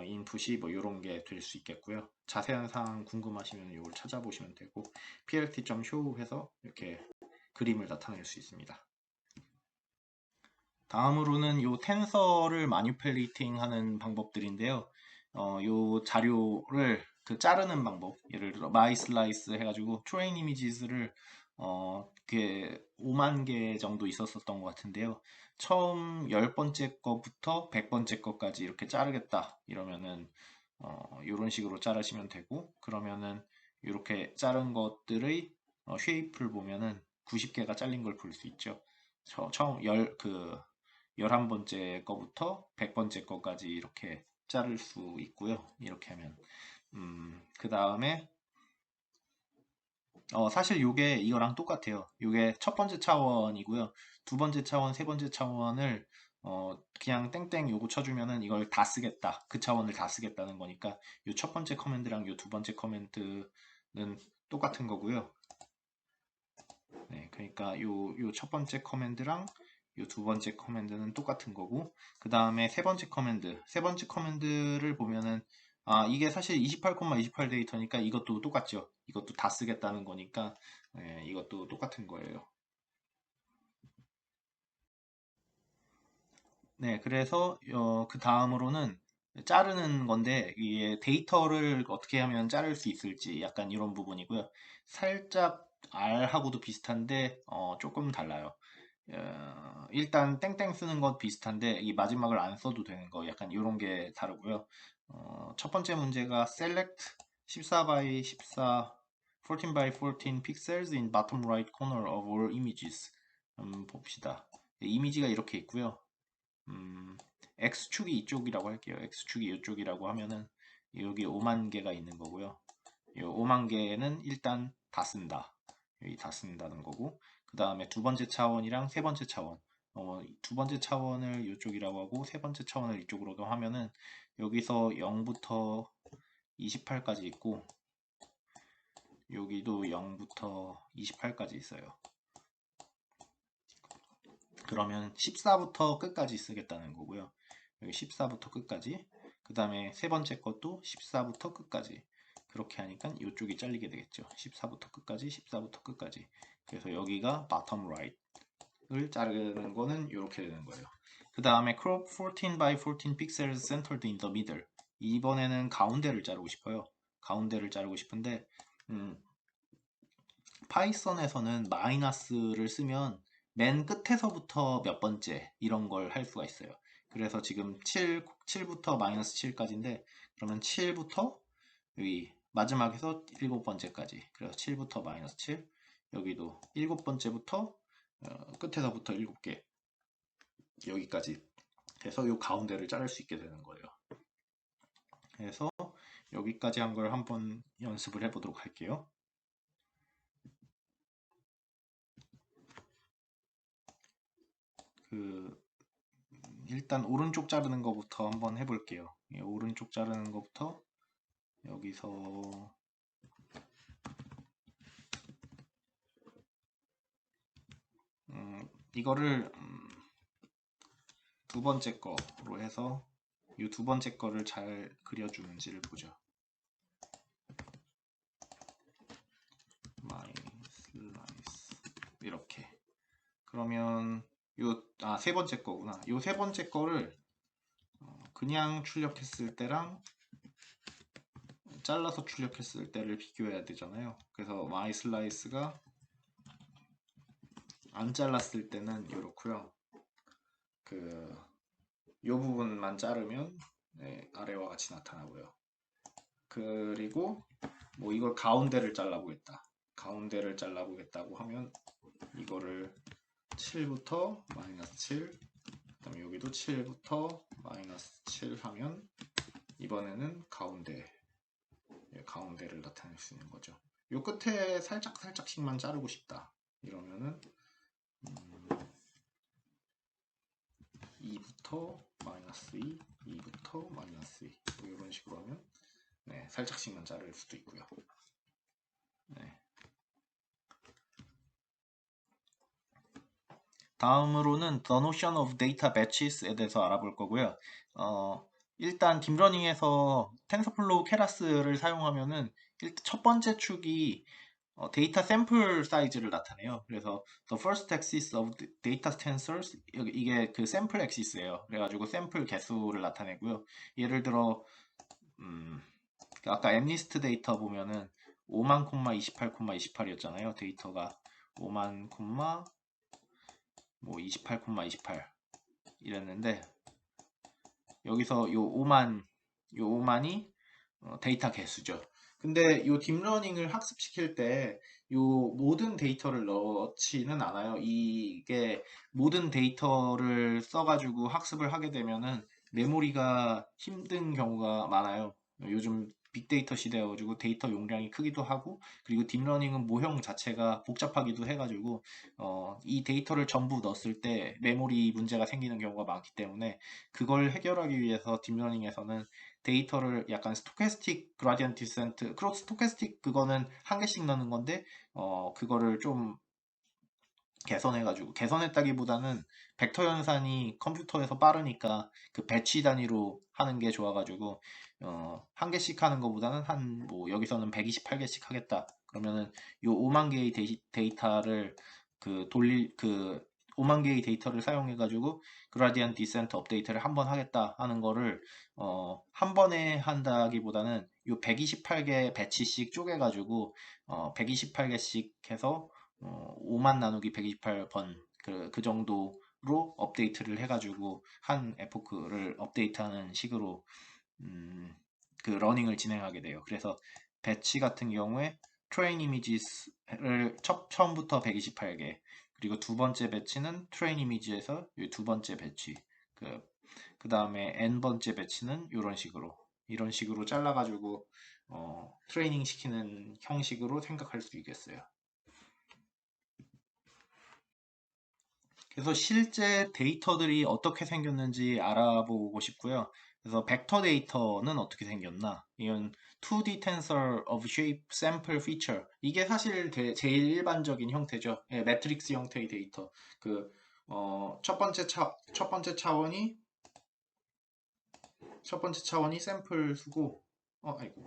인풋이 뭐 이런 게 될 수 있겠고요. 자세한 사항 궁금하시면 이걸 찾아보시면 되고 plt.show 해서 이렇게 그림을 나타낼 수 있습니다. 다음으로는 요 텐서를 마니플레이팅 하는 방법들인데요. 요 자료를 자르는 방법, 예를 들어 마이슬라이스 해가지고 트레인 이미지스를 그게 5만 개 정도 있었던 것 같은데요. 처음 10번째 거부터 100번째 거까지 이렇게 자르겠다 이러면은 이런 식으로 자르시면 되고, 그러면은 이렇게 자른 것들의 쉐입을 보면은 90개가 잘린 걸 볼 수 있죠. 처음 11번째 거부터 100번째 거까지 이렇게 자를 수 있고요. 이렇게 하면 그 다음에 사실 요게 이거랑 똑같아요. 요게 첫 번째 차원이고요. 두 번째 차원, 세 번째 차원을 그냥 땡땡 요거 쳐주면은 이걸 다 쓰겠다. 그 차원을 다 쓰겠다는 거니까 요 첫 번째 커맨드랑 요 두 번째 커맨드는 똑같은 거고요. 네, 그러니까 요 첫 번째 커맨드랑 요 두 번째 커맨드는 똑같은 거고, 그 다음에 세 번째 커맨드를 보면은 이게 사실 28,28 데이터니까 이것도 똑같죠. 이것도 다 쓰겠다는 거니까 이것도 똑같은 거예요. 네, 그래서 그 다음으로는 자르는 건데 이게 데이터를 어떻게 하면 자를 수 있을지 약간 이런 부분이고요. 살짝 R하고도 비슷한데 조금 달라요. 일단 땡땡 쓰는 것 비슷한데 이 마지막을 안 써도 되는 거 약간 이런 게 다르고요. 첫 번째 문제가 select 14 by 14 14 by 14 pixels in bottom right corner of all images. 봅시다. 이미지가 이렇게 있고요. X축이 이쪽이라고 할게요. X축이 이쪽이라고 하면은 여기 5만 개가 있는 거고요. 이 5만 개는 일단 다 쓴다. 여기 다 쓴다는 거고, 그 다음에 두 번째 차원이랑 세 번째 차원, 두 번째 차원을 이쪽이라고 하고 세 번째 차원을 이쪽으로 하면은 여기서 0부터 28까지 있고 여기도 0부터 28까지 있어요. 그러면 14부터 끝까지 쓰겠다는 거고요. 여기 14부터 끝까지, 그 다음에 세 번째 것도 14부터 끝까지, 그렇게 하니까 이쪽이 잘리게 되겠죠. 14부터 끝까지, 14부터 끝까지. 그래서 여기가 bottom right을 자르는 거는 이렇게 되는 거예요. 그 다음에 crop 14 by 14 pixels centered in the middle. 이번에는 가운데를 자르고 싶어요. 가운데를 자르고 싶은데 파이썬에서는 마이너스를 쓰면 맨 끝에서부터 몇 번째 이런 걸 할 수가 있어요. 그래서 지금 7부터 마이너스 7까지인데 그러면 7부터 여기 마지막에서 7번째까지, 그래서 7부터 마이너스 7, 여기도 7번째부터 끝에서부터 7개 여기까지 해서 이 가운데를 자를 수 있게 되는 거예요. 그래서 여기까지 한 걸 한번 연습을 해보도록 할게요. 일단 오른쪽 자르는 것부터 한번 해볼게요. 오른쪽 자르는 것부터 여기서 이거를 두 번째 거로 해서 이 두 번째 거를 잘 그려주는지를 보죠. 마이 슬라이스 이렇게. 그러면 세 번째 거구나. 요 세 번째 거를 그냥 출력했을 때랑 잘라서 출력했을 때를 비교해야 되잖아요. 그래서 Y 슬라이스가 안 잘랐을 때는 이렇고요. 요 부분만 자르면 네, 아래와 같이 나타나고요. 그리고 뭐 이걸 가운데를 잘라보겠다. 가운데를 잘라보겠다고 하면 이거를 7부터 마이너스 7, 그 다음에 여기도 7부터 마이너스 7 하면 이번에는 가운데를 나타낼 수 있는 거죠. 요 끝에 살짝씩만 자르고 싶다. 이러면은 2부터 마이너스 2, 2부터 마이너스 2, 뭐 이런 식으로 하면 네, 살짝씩만 자를 수도 있고요. 네. 다음으로는 The Notion of Data Batches에 대해서 알아볼 거고요. 일단 딥러닝에서 텐서플로우 케라스를 사용하면은 첫 번째 축이 데이터 샘플 사이즈를 나타내요. 그래서 the first axis of the data tensors 이게 그 샘플 엑시스예요. 그래가지고 샘플 개수를 나타내고요. 예를 들어 아까 엠리스트 데이터 보면은 5만 28, 28이었잖아요. 데이터가 5만 뭐 28, 28 이랬는데 여기서 요 5만이 데이터 개수죠. 근데 요 딥러닝을 학습시킬 때 요 모든 데이터를 넣지는 않아요. 이게 모든 데이터를 써가지고 학습을 하게 되면은 메모리가 힘든 경우가 많아요. 요즘 빅데이터 시대여가지고 데이터 용량이 크기도 하고 그리고 딥러닝은 모형 자체가 복잡하기도 해가지고 이 데이터를 전부 넣었을 때 메모리 문제가 생기는 경우가 많기 때문에 그걸 해결하기 위해서 딥러닝에서는 데이터를 약간 스토캐스틱 그라디언트 디센트 스토캐스틱 그거는 한 개씩 넣는 건데 그거를 좀 개선했다기보다는 벡터 연산이 컴퓨터에서 빠르니까 그 배치 단위로 하는 게 좋아가지고 한 개씩 하는 것보다는 한 뭐 여기서는 128개씩 하겠다. 그러면은 요 5만 개의 데이터를 그 돌릴 그 5만 개의 데이터를 사용해가지고 그라디언트 디센트 업데이트를 한 번 하겠다 하는 거를 한 번에 한다기보다는 요 128개 배치씩 쪼개가지고 128개씩 해서 5만 나누기 128번 그 정도로 업데이트를 해가지고 한 에포크를 업데이트하는 식으로 그 러닝을 진행하게 돼요. 그래서 배치 같은 경우에 트레인 이미지를 처음부터 128개 그리고 두 번째 배치는 트레인 이미지에서 두 번째 배치 그 다음에 n 번째 배치는 이런 식으로 잘라가지고 트레이닝 시키는 형식으로 생각할 수 있겠어요. 그래서 실제 데이터들이 어떻게 생겼는지 알아보고 싶고요. 그래서 벡터 데이터는 어떻게 생겼나? 이건 2D tensor of shape sample feature. 이게 사실 제일 일반적인 형태죠. 예, 매트릭스 형태의 데이터. 첫 번째 차원이 샘플 수고. 아이고.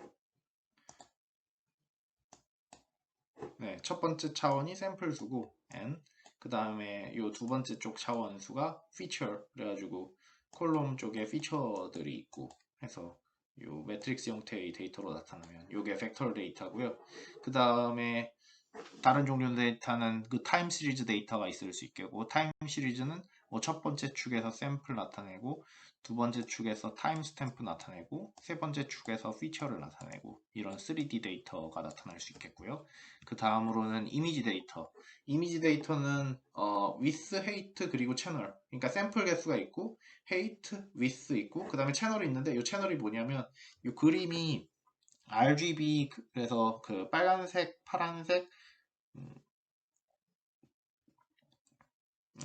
네, 첫 번째 차원이 샘플 수고 n 그 다음에 요 두 번째 쪽 차원 수가 feature 그래가지고 콜롬 쪽에 피처들이 있고 해서 요 매트릭스 형태의 데이터로 나타나면 요게 벡터 데이터고요. 그 다음에 다른 종류 데이터는 그 타임 시리즈 데이터가 있을 수 있겠고 타임 시리즈는 뭐 첫 번째 축에서 샘플 나타내고 두 번째 축에서 타임 스탬프 나타내고 세 번째 축에서 피처를 나타내고 이런 3D 데이터가 나타날 수 있겠고요. 그 다음으로는 이미지 데이터. 이미지 데이터는 with, height 그리고 채널. 그러니까 샘플 개수가 있고 height, with 있고 그 다음에 채널이 있는데 이 채널이 뭐냐면 이 그림이 RGB 그래서 그 빨간색, 파란색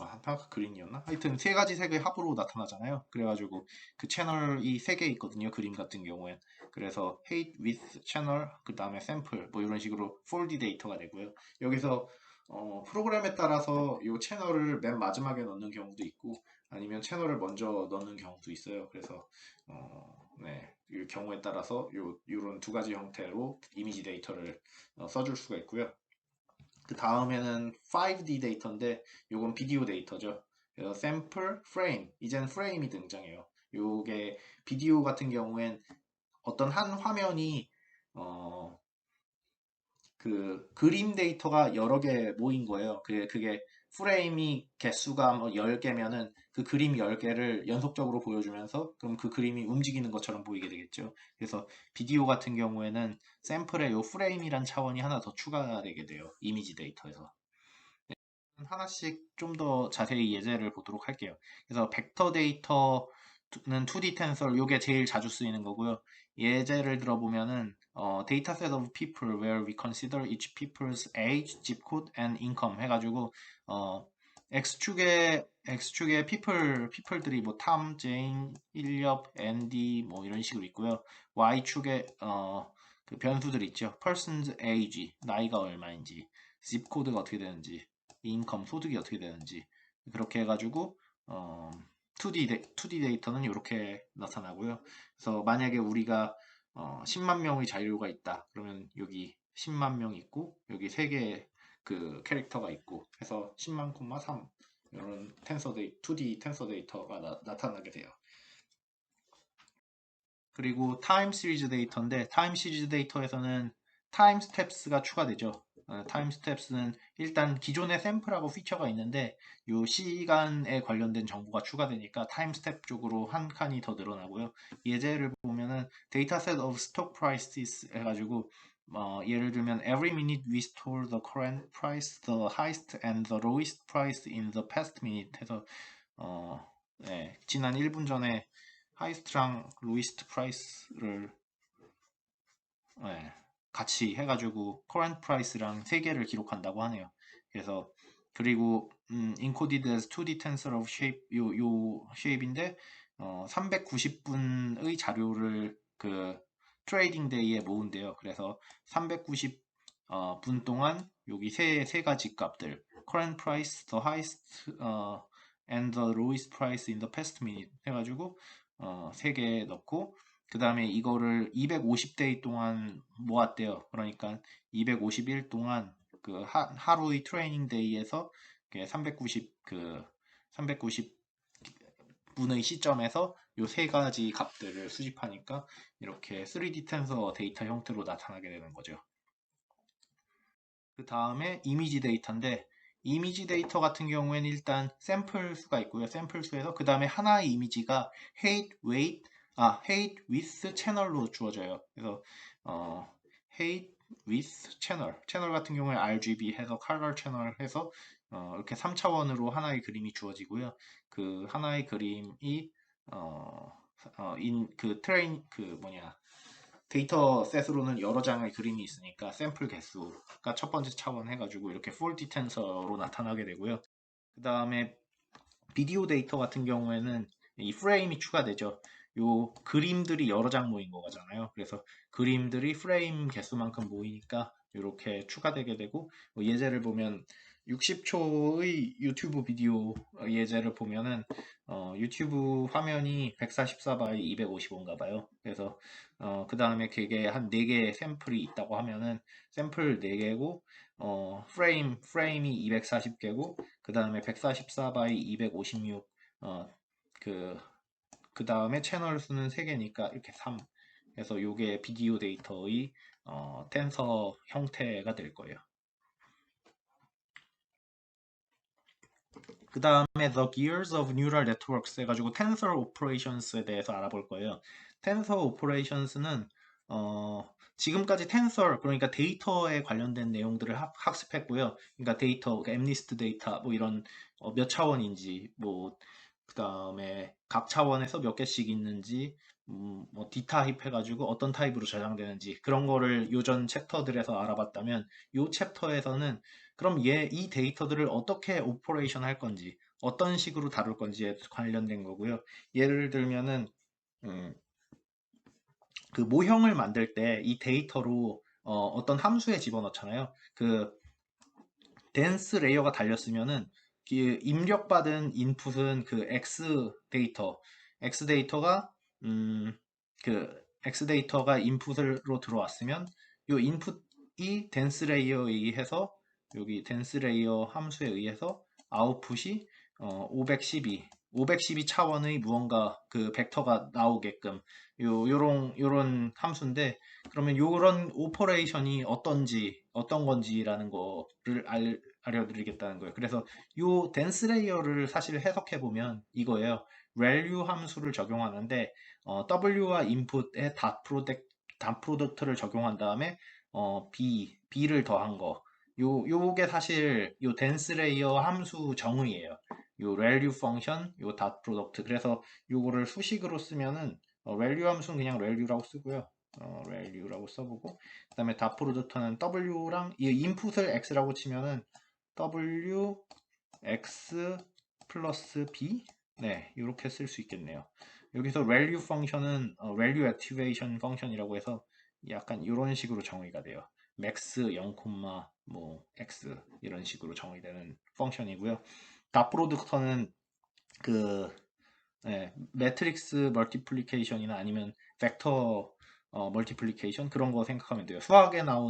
한파크 그린이었나? 하여튼 세 가지 색의 합으로 나타나잖아요. 그래가지고 그 채널이 세 개 있거든요. 그림 같은 경우엔. 그래서 height, width, 채널, 그 다음에 샘플 뭐 이런 식으로 4D 데이터가 되고요. 여기서 프로그램에 따라서 이 채널을 맨 마지막에 넣는 경우도 있고 아니면 채널을 먼저 넣는 경우도 있어요. 그래서 네, 이 경우에 따라서 이런 두 가지 형태로 이미지 데이터를 써줄 수가 있고요. 그 다음에는 5D 데이터인데 요건 비디오 데이터죠. 그래서 샘플, 프레임, 이제는 프레임이 등장해요. 요게 비디오 같은 경우엔 어떤 한 화면이 그 그림 데이터가 여러 개 모인 거예요. 그게 프레임이 개수가 뭐 10개면은 그 그림 10개를 연속적으로 보여주면서 그럼 그 그림이 움직이는 것처럼 보이게 되겠죠. 그래서 비디오 같은 경우에는 샘플에 요 프레임이란 차원이 하나 더 추가되게 돼요. 이미지 데이터에서. 하나씩 좀 더 자세히 예제를 보도록 할게요. 그래서 벡터 데이터는 2D 텐서 요게 제일 자주 쓰이는 거고요. 예제를 들어보면은 data set of people where we consider each people's age, zip code, and income 해가지고 x축에 people들이 뭐 탐, 제인, 일렵, 앤디 뭐 이런 식으로 있고요. y축에 그 변수들 있죠. person's age 나이가 얼마인지, zip 코드가 어떻게 되는지, 인컴 소득이 어떻게 되는지 그렇게 해가지고 2D 데이터는 이렇게 나타나고요. 그래서 만약에 우리가 10만 명의 자료가 있다. 그러면 여기 10만 명 있고 여기 3개의 그 캐릭터가 있고 해서 10만, 3 이런 2D 텐서 데이터가 나타나게 돼요. 그리고 타임 시리즈 데이터인데 타임 시리즈 데이터에서는 타임 스텝스가 추가되죠. 타임 스텝스는 일단 기존의 샘플하고 피처가 있는데 이 시간에 관련된 정보가 추가되니까 타임 스텝 쪽으로 한 칸이 더 늘어나고요. 예제를 보면은 dataset of stock prices 해가지고 예를 들면 every minute we store the current price, the highest and the lowest price in the past minute 해서 네, 지난 1분 전에 하이스트랑 로이스트 프라이스를 네, 같이 해가지고 커런트 프라이스랑 세 개를 기록한다고 하네요. 그래서 그리고 encoded as 2D tensor of shape 요 shape인데 390분의 자료를 그 트레이딩 데이에 모은대요. 그래서 390 분 동안 여기 세 가지 값들 current price, the highest and the lowest price in the past minute 해가지고 3개 넣고 그 다음에 이거를 250데이 동안 모았대요. 그러니까 251 동안 그 하루의 트레이닝 데이에서 390 분의 시점에서 요 세 가지 값들을 수집하니까 이렇게 3D 텐서 데이터 형태로 나타나게 되는 거죠. 그 다음에 이미지 데이터인데 이미지 데이터 같은 경우에는 일단 샘플 수가 있고요. 샘플 수에서 그 다음에 하나의 이미지가 height, width, 채널로 주어져요. 그래서 height, width, 채널 같은 경우에 RGB 해서 color 채널 해서 이렇게 3차원으로 하나의 그림이 주어지고요. 그 하나의 그림이 그 트레인 그 뭐냐 데이터 셋으로는 여러 장의 그림이 있으니까 샘플 개수가 첫 번째 차원 해가지고 이렇게 폴티 텐서로 나타나게 되고요. 그 다음에 비디오 데이터 같은 경우에는 이 프레임이 추가되죠. 요 그림들이 여러 장 모인 거잖아요. 그래서 그림들이 프레임 개수만큼 모이니까 이렇게 추가되게 되고 뭐 예제를 보면 60초의 유튜브 비디오 예제를 보면은 유튜브 화면이 144 x 255인가 봐요. 그래서 그 다음에 그게 한 4개의 샘플이 있다고 하면은 샘플 4개고 프레임이 240개고 그 다음에 144 x 256 그 다음에 채널 수는 3개니까 이렇게 3 그래서 요게 비디오 데이터의 텐서 형태가 될 거예요. 그 다음에 The Gears of Neural Networks 해가지고 Tensor Operations에 대해서 알아볼 거예요. Tensor Operations는 지금까지 텐서 그러니까 데이터에 관련된 내용들을 학습했고요. 그러니까 데이터, 엠니스트 데이터 뭐 이런 몇 차원인지 뭐 그 다음에 각 차원에서 몇 개씩 있는지 뭐 D타입 해가지고 어떤 타입으로 저장되는지 그런 거를 요전 챕터들에서 알아봤다면 요 챕터에서는 그럼 이 데이터들을 어떻게 오퍼레이션 할 건지 어떤 식으로 다룰 건지에 관련된 거고요. 예를 들면은 음, 그 모형을 만들 때 이 데이터로 어떤 함수에 집어넣잖아요. 그 덴스 레이어가 달렸으면은 그 입력받은 인풋은 그 X 데이터가 X 데이터가 인풋으로 들어왔으면 이 인풋이 덴스 레이어에 의해서 여기 덴스 레이어 함수에 의해서 아웃풋이 512 512 차원의 무언가 그 벡터가 나오게끔 요런 함수인데, 그러면 요런 오퍼레이션이 어떤 건지라는 거를 알려드리겠다는 거예요. 그래서 요 덴스 레이어를 사실 해석해 보면 이거예요. value 함수를 적용하는데 w와 input에 닷 프로덕트를 적용한 다음에 b를 더한 거. 요게 사실 요 덴스 레이어 함수 정의예요. 요 value 펑션, 요 닷 프로덕트. 그래서 요거를 수식으로 쓰면은 value 함수는 그냥 value라고 쓰고요. value라고 써보고, 그다음에 닷 프로덕트는 w랑 이 인풋을 x라고 치면은 w x 플러스 b, 네, 이렇게 쓸 수 있겠네요. 여기서 value 펑션은 value activation 펑션이라고 해서 약간 이런 식으로 정의가 돼요. max 0, 뭐 x 이런 식으로 정의되는 펑션이고요. 닷 프로덕터는 그 매트릭스 멀티플리케이션이나 아니면 벡터 멀티플리케이션 그런 거 생각하면 돼요. 수학에서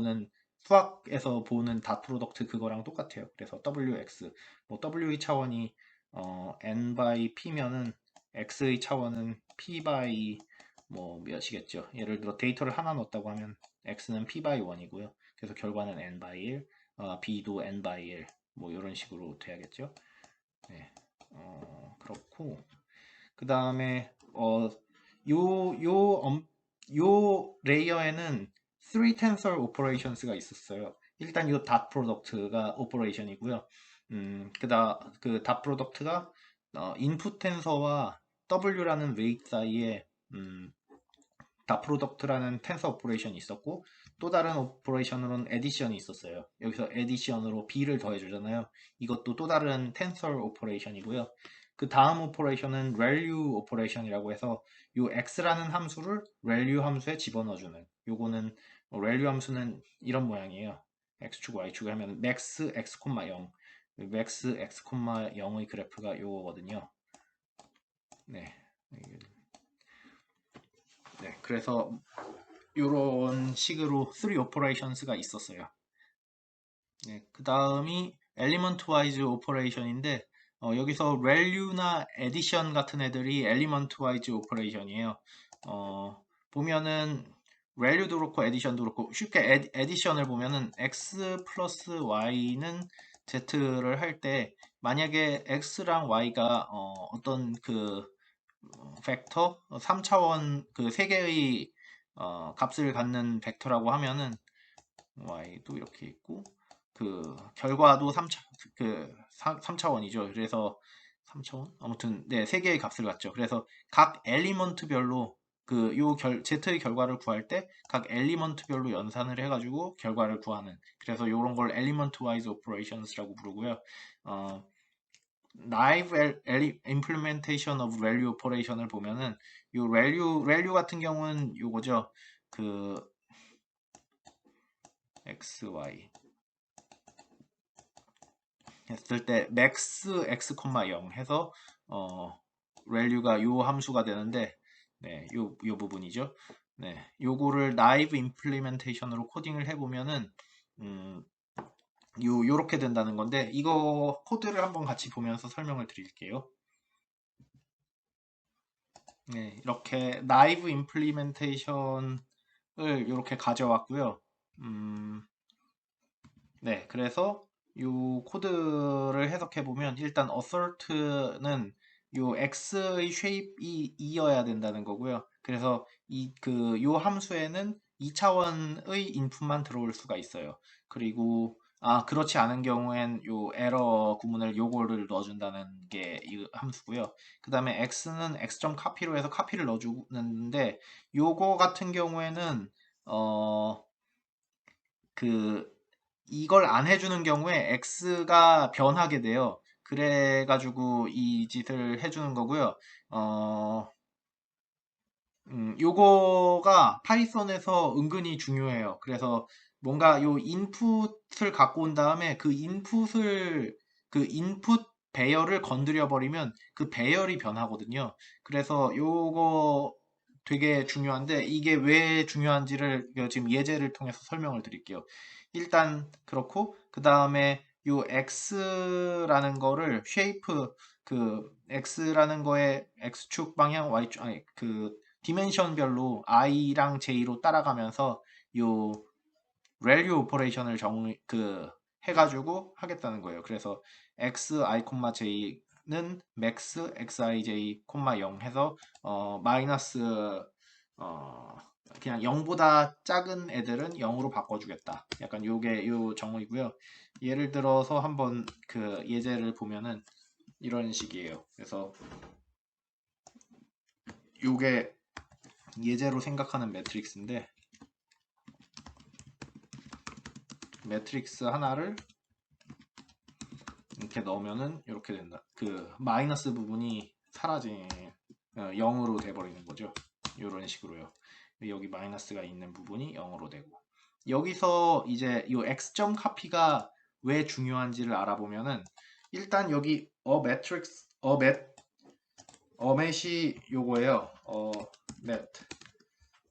보는 닷 프로덕트 그거랑 똑같아요. 그래서 wx 뭐 w의 차원이 n by p면은 x의 차원은 p by 뭐 몇이겠죠. 예를 들어 데이터를 하나 넣었다고 하면 x는 p by 1이고요. 그래서 결과는 n by 1, b도 n by 1, 뭐 이런 식으로 돼야겠죠. 네, 그렇고 그 다음에 요 레이어에는 3 tensor operations가 있었어요. 일단 요 닷 프로덕트가 오퍼레이션이고요. 그 닷 프로덕트가 인풋 텐서와 w라는 웨이트 사이에 닷 프로덕트라는 텐서 오퍼레이션이 있었고, 또 다른 오퍼레이션으로는 에디션이 있었어요. 여기서 에디션으로 b를 더해주잖아요. 이것도 또 다른 텐서 오퍼레이션이고요. 그 다음 오퍼레이션은 value 오퍼레이션이라고 해서 요 x라는 함수를 value 함수에 집어넣어주는, 요거는 value 함수는 이런 모양이에요. x축 y축 하면 max x, 0 max x, 0의 그래프가 요거거든요. 네. 네, 그래서 이런 식으로 3 오퍼레이션스가 있었어요. 네, 그 다음이 엘리먼트 와이즈 오퍼레이션인데 여기서 value나 addition 같은 애들이 엘리먼트 와이즈 오퍼레이션이에요. 보면은 value도 그렇고 addition도 그렇고 쉽게 addition을 보면은 x 플러스 y는 z를 할 때 만약에 x랑 y가 어떤 그 벡터 3차원 그 세 개의 값을 갖는 벡터라고 하면은 y도 이렇게 있고 그 결과도 3차원이죠. 그래서 3차원 아무튼 네, 세 개의 값을 갖죠. 그래서 각 엘리먼트별로 z의 결과를 구할 때 각 엘리먼트별로 연산을 해가지고 결과를 구하는, 그래서 이런 걸 엘리먼트 와이즈 오퍼레이션스라고 부르고요. naive implementation of value operation을 보면은 요 value 같은 경우는 요거죠. 그 x, y 했을 때 max x, 0 해서 value가 요 함수가 되는데, 네, 요 부분이죠. 네, 요거를 naive implementation으로 코딩을 해보면은 요렇게 된다는 건데, 이거 코드를 한번 같이 보면서 설명을 드릴게요. 네, 이렇게 naive implementation을 이렇게 가져왔고요. 네, 그래서 요 코드를 해석해 보면 일단 assert는 요 x의 shape이 2여야 된다는 거고요. 그래서 요 함수에는 2차원의 인풋만 들어올 수가 있어요. 그리고 그렇지 않은 경우엔 요 에러 구문을 요거를 넣어준다는 게 이 함수고요. 그 다음에 x는 x.copy로 해서 copy를 넣어주는데, 요거 같은 경우에는 그 이걸 안 해주는 경우에 x가 변하게 돼요. 그래가지고 이 짓을 해주는 거고요. 요거가 파이썬에서 은근히 중요해요. 그래서 뭔가 요 인풋을 갖고 온 다음에 그 인풋 배열을 건드려 버리면 그 배열이 변하거든요. 그래서 요거 되게 중요한데, 이게 왜 중요한지를 지금 예제를 통해서 설명을 드릴게요. 일단 그렇고, 그 다음에 요 x라는 거를 쉐이프 그 x라는 거에 x축 방향, y축 아니 그 디멘션별로 i랑 j로 따라가면서 요 value 오퍼레이션을 해가지고 하겠다는 거예요. 그래서 xi, j는 max xij, 0 해서 마이너스 어, 그냥 0보다 작은 애들은 0으로 바꿔주겠다. 약간 요게 요 정의고요. 예를 들어서 한번 그 예제를 보면은 이런 식이에요. 그래서 요게 예제로 생각하는 매트릭스인데 매트릭스 하나를 이렇게 넣으면은 이렇게 된다. 그 마이너스 부분이 사라진 0으로 돼버리는 거죠. 이런 식으로요. 여기 마이너스가 있는 부분이 0으로 되고 여기서 이제 이 x점 카피가 왜 중요한지를 알아보면은 일단 여기 매트릭스 어맷이 요거예요. 맷.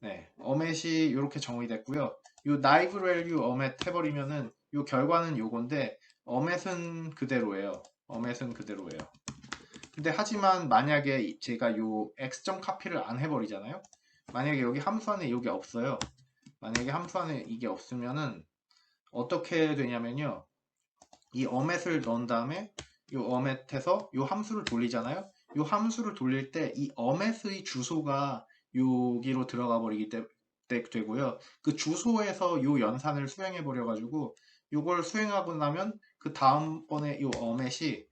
네. 어맷이 이렇게 정의됐고요. 요 나이브 밸류 어맷 해버리면은 요 결과는 요건데 어맷은 그대로예요. 어맷은 그대로예요. 근데 하지만 만약에 제가 요 x점 카피를 안 해버리잖아요. 만약에 여기 함수 안에 이게 없어요. 만약에 함수 안에 이게 없으면은 어떻게 되냐면요. 이 어맷을 넣은 다음에 이 어맷에서 이 함수를 돌리잖아요. 이 함수를 돌릴 때 이 어맷의 주소가 여기로 들어가 버리기 되고요. 그 주소에서 이 연산을 수행해 버려 가지고 이걸 수행하고 나면 그 다음번에 이 어맷이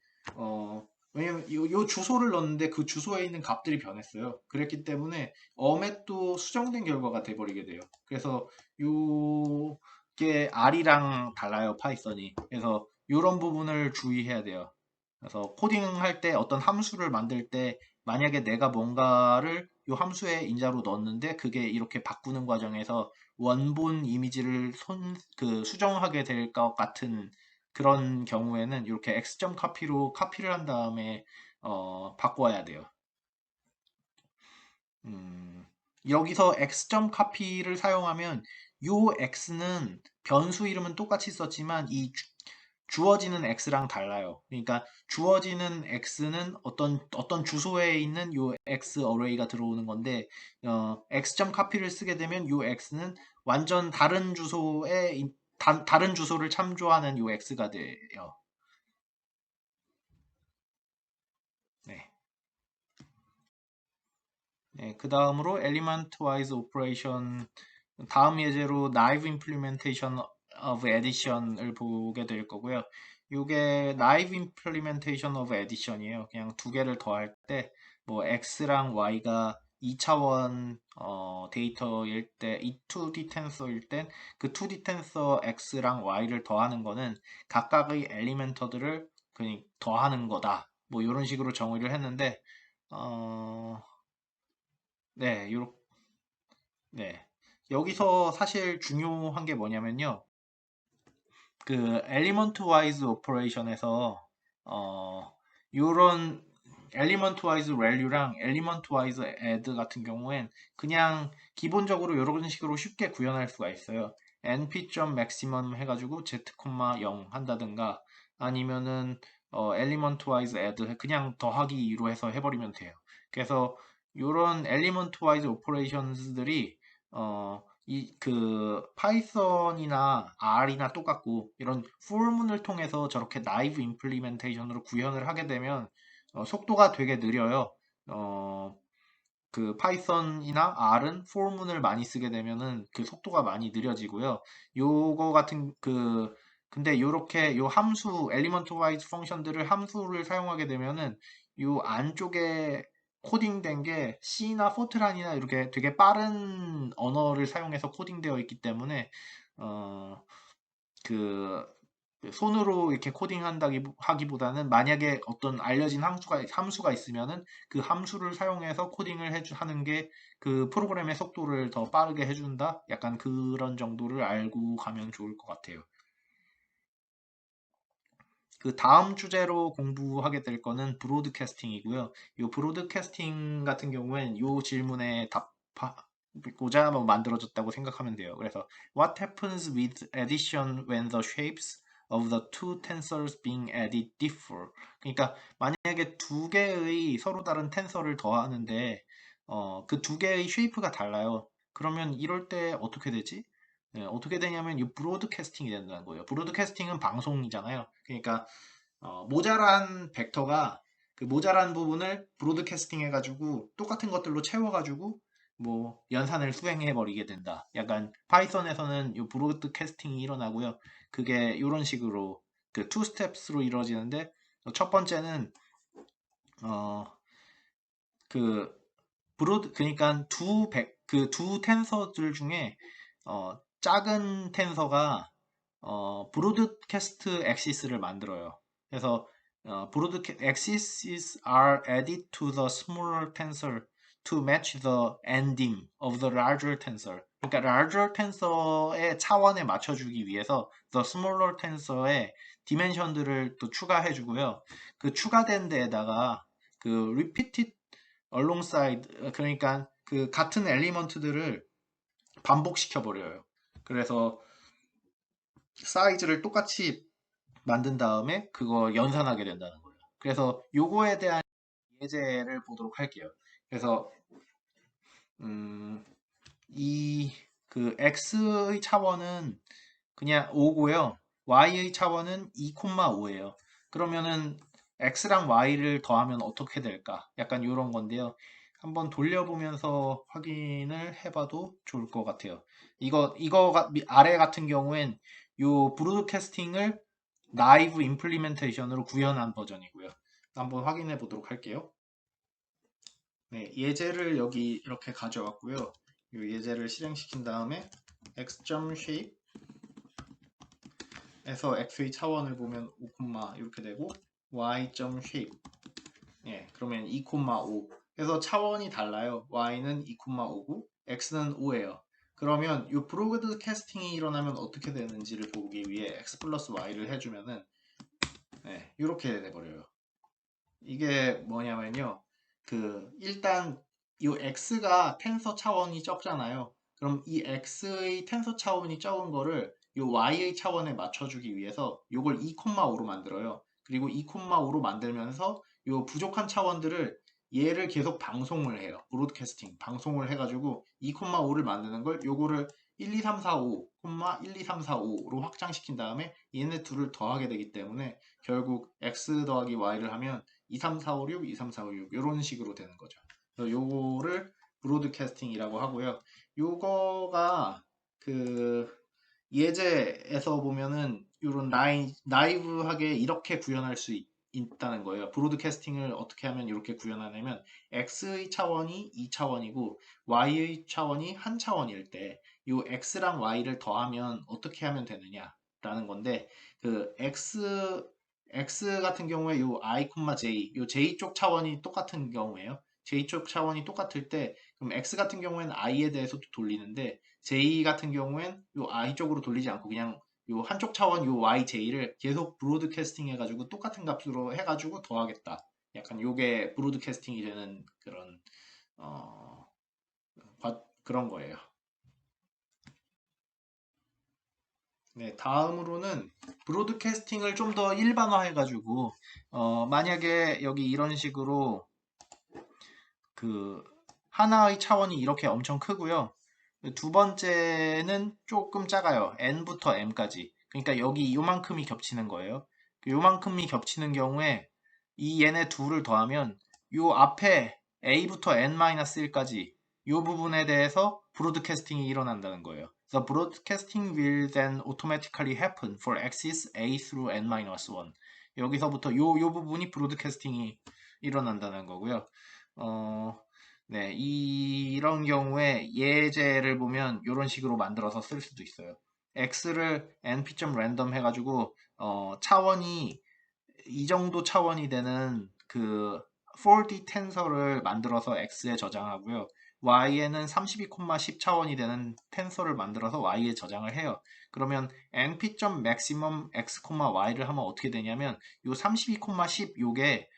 왜냐면 이 주소를 넣었는데 그 주소에 있는 값들이 변했어요. 그랬기 때문에 어맷도 수정된 결과가 돼 버리게 돼요. 그래서 이게 R이랑 달라요, 파이썬이. 그래서 이런 부분을 주의해야 돼요. 그래서 코딩할 때 어떤 함수를 만들 때 만약에 내가 뭔가를 이 함수에 인자로 넣었는데 그게 이렇게 바꾸는 과정에서 원본 이미지를 수정하게 될 것 같은 그런 경우에는 이렇게 x점 카피로 카피를 한 다음에 바꿔야 돼요. 여기서 x점 카피를 사용하면 요 x는 변수 이름은 똑같이 썼지만 이 주어지는 x랑 달라요. 그러니까 주어지는 x는 어떤 주소에 있는 요 x 어레이가 들어오는 건데 x점 카피를 쓰게 되면 요 x는 완전 다른 다른 주소를 참조하는 요 x가 돼요. 네. 네, 그 다음으로 element wise operation 다음 예제로 naive implementation of addition을 보게 될 거고요. 이게 naive implementation of addition이에요. 그냥 두 개를 더할 때 뭐 x랑 y가 2차원 데이터일 때, 이 2D 텐서일 땐 그 2D 텐서 x랑 y를 더하는 거는 각각의 엘리멘터들을 그냥 더하는 거다. 뭐 이런 식으로 정의를 했는데 네, 네. 여기서 사실 중요한 게 뭐냐면요. 그 엘리먼트 와이즈 오퍼레이션에서 요런 엘리먼트 와이즈 밸류랑 엘리먼트 와이즈 애드 같은 경우엔 그냥 기본적으로 이런 식으로 쉽게 구현할 수가 있어요. np.maximum 해가지고 z, 0 한다든가 아니면은 엘리먼트 와이즈 애드 그냥 더하기 2로 해서 해버리면 돼요. 그래서 요런 엘리먼트 와이즈 오퍼레이션들이 이 파이썬이나 R이나 똑같고 이런 풀문을 통해서 저렇게 나이브 임플리멘테이션으로 구현을 하게 되면 속도가 되게 느려요. 어, 파이썬이나 R은 풀문을 많이 쓰게 되면은 그 속도가 많이 느려지고요. 요거 같은 근데 요렇게 요 함수 엘리먼트 와이즈 펑션들을 함수를 사용하게 되면은 요 안쪽에 코딩된 게 C나 포트란이나 이렇게 되게 빠른 언어를 사용해서 코딩되어 있기 때문에 어, 그 손으로 이렇게 하기보다는 만약에 어떤 알려진 함수가 있으면은 그 함수를 사용해서 코딩을 하는 게 그 프로그램의 속도를 더 빠르게 해준다. 약간 그런 정도를 알고 가면 좋을 것 같아요. 그 다음 주제로 공부하게 될 거는 브로드캐스팅이고요. 이 브로드캐스팅 같은 경우엔 이 질문에 답하고자 만들어졌다고 생각하면 돼요. 그래서 What happens with addition when the shapes of the two tensors being added differ. 그러니까 만약에 두 개의 서로 다른 텐서를 더하는데 그 두 개의 쉐이프가 달라요. 그러면 이럴 때 어떻게 되지? 어떻게 되냐면 이 브로드캐스팅이 된다는 거예요. 브로드캐스팅은 방송이잖아요. 그러니까 모자란 벡터가 그 모자란 부분을 브로드캐스팅 해가지고 똑같은 것들로 채워가지고 뭐 연산을 수행해 버리게 된다. 약간 파이썬에서는 이 브로드캐스팅이 일어나고요. 그게 이런 식으로 그 투 스텝스로 이루어지는데 첫 번째는 어 그 브로드 그러니까 두 텐서들 중에 작은 텐서가 브로드캐스트 엑시스를 만들어요. 그래서 브로드 엑시스 are added to the smaller tensor to match the ending of the larger tensor. 그러니까 larger tensor의 차원에 맞춰주기 위해서 the smaller tensor의 디멘션들을 또 추가해주고요. 그 추가된 데에다가 그 repeated alongside 그러니까 그 같은 엘리먼트들을 반복시켜 버려요. 그래서 사이즈를 똑같이 만든 다음에 그거 연산하게 된다는 거예요. 그래서 요거에 대한 예제를 보도록 할게요. 그래서 이 그 x의 차원은 그냥 5고요. y의 차원은 2,5예요. 그러면은 x랑 y를 더하면 어떻게 될까? 약간 이런 건데요. 한번 돌려보면서 확인을 해봐도 좋을 것 같아요. 이거 아래 같은 경우엔 요 브로드캐스팅을 나이브 임플리멘테이션으로 구현한 버전이고요. 한번 확인해 보도록 할게요. 네, 예제를 여기 이렇게 가져왔고요. 이 예제를 실행시킨 다음에 x.shape 에서 x의 차원을 보면 5, 이렇게 되고 y.shape 예, 그러면 2,5 그래서 차원이 달라요. y는 2,5고 x는 5예요. 그러면 이 브로드캐스팅이 일어나면 어떻게 되는지를 보기 위해 x 플러스 y를 해주면은 예, 이렇게 돼버려요. 이게 뭐냐면요. 일단 이 x가 텐서 차원이 적잖아요. 그럼 이 x의 텐서 차원이 적은 거를 이 y의 차원에 맞춰주기 위해서 이걸 2,5로 만들어요. 그리고 2,5로 만들면서 이 부족한 차원들을 얘를 계속 방송을 해요. 브로드캐스팅 방송을 해가지고 2,5를 만드는 걸 요거를 1, 2, 3, 4, 5, 1, 2, 3, 4, 5로 확장시킨 다음에 얘네 둘을 더하게 되기 때문에 결국 x 더하기 y를 하면 2, 3, 4, 5, 6, 2, 3, 4, 5, 6 이런 식으로 되는 거죠. 그래서 요거를 브로드캐스팅이라고 하고요. 요거가 그 예제에서 보면은 이런 나이브하게 이렇게 구현할 수 있다는 거예요. 브로드캐스팅을 어떻게 하면 이렇게 구현하냐면 x의 차원이 2차원이고 y의 차원이 1차원일 때 이 x랑 y를 더하면 어떻게 하면 되느냐라는 건데 그 x 같은 경우에 요 i, j 요 j 쪽 차원이 똑같은 경우에요. j 쪽 차원이 똑같을 때 그럼 x 같은 경우에는 i에 대해서도 돌리는데 j 같은 경우엔 요 i 쪽으로 돌리지 않고 그냥 요 한쪽 차원 요 yj를 계속 브로드캐스팅 해가지고 똑같은 값으로 해가지고 더하겠다. 약간 요게 브로드캐스팅이 되는 그런 어, 그런 거예요. 네, 다음으로는 브로드캐스팅을 좀 더 일반화해가지고 만약에 여기 이런 식으로 그 하나의 차원이 이렇게 엄청 크고요. 두 번째는 조금 작아요. n부터 m까지. 그러니까 여기 요만큼이 겹치는 거예요. 요만큼이 겹치는 경우에 이 얘네 둘을 더하면 요 앞에 a부터 n-1까지 요 부분에 대해서 브로드캐스팅이 일어난다는 거예요. The broadcasting will then automatically happen for axis a through n-1. 여기서부터 요 부분이 브로드캐스팅이 일어난다는 거고요. 네, 이런 경우에 예제를 보면 이런 식으로 만들어서 쓸 수도 있어요. x를 np.random 해가지고 차원이 이 정도 차원이 되는 그 4D 텐서를 만들어서 x에 저장하고요. y에는 32,10 차원이 되는 텐서를 만들어서 y에 저장을 해요. 그러면 np.maximum x, y를 하면 어떻게 되냐면 요 32,10 요게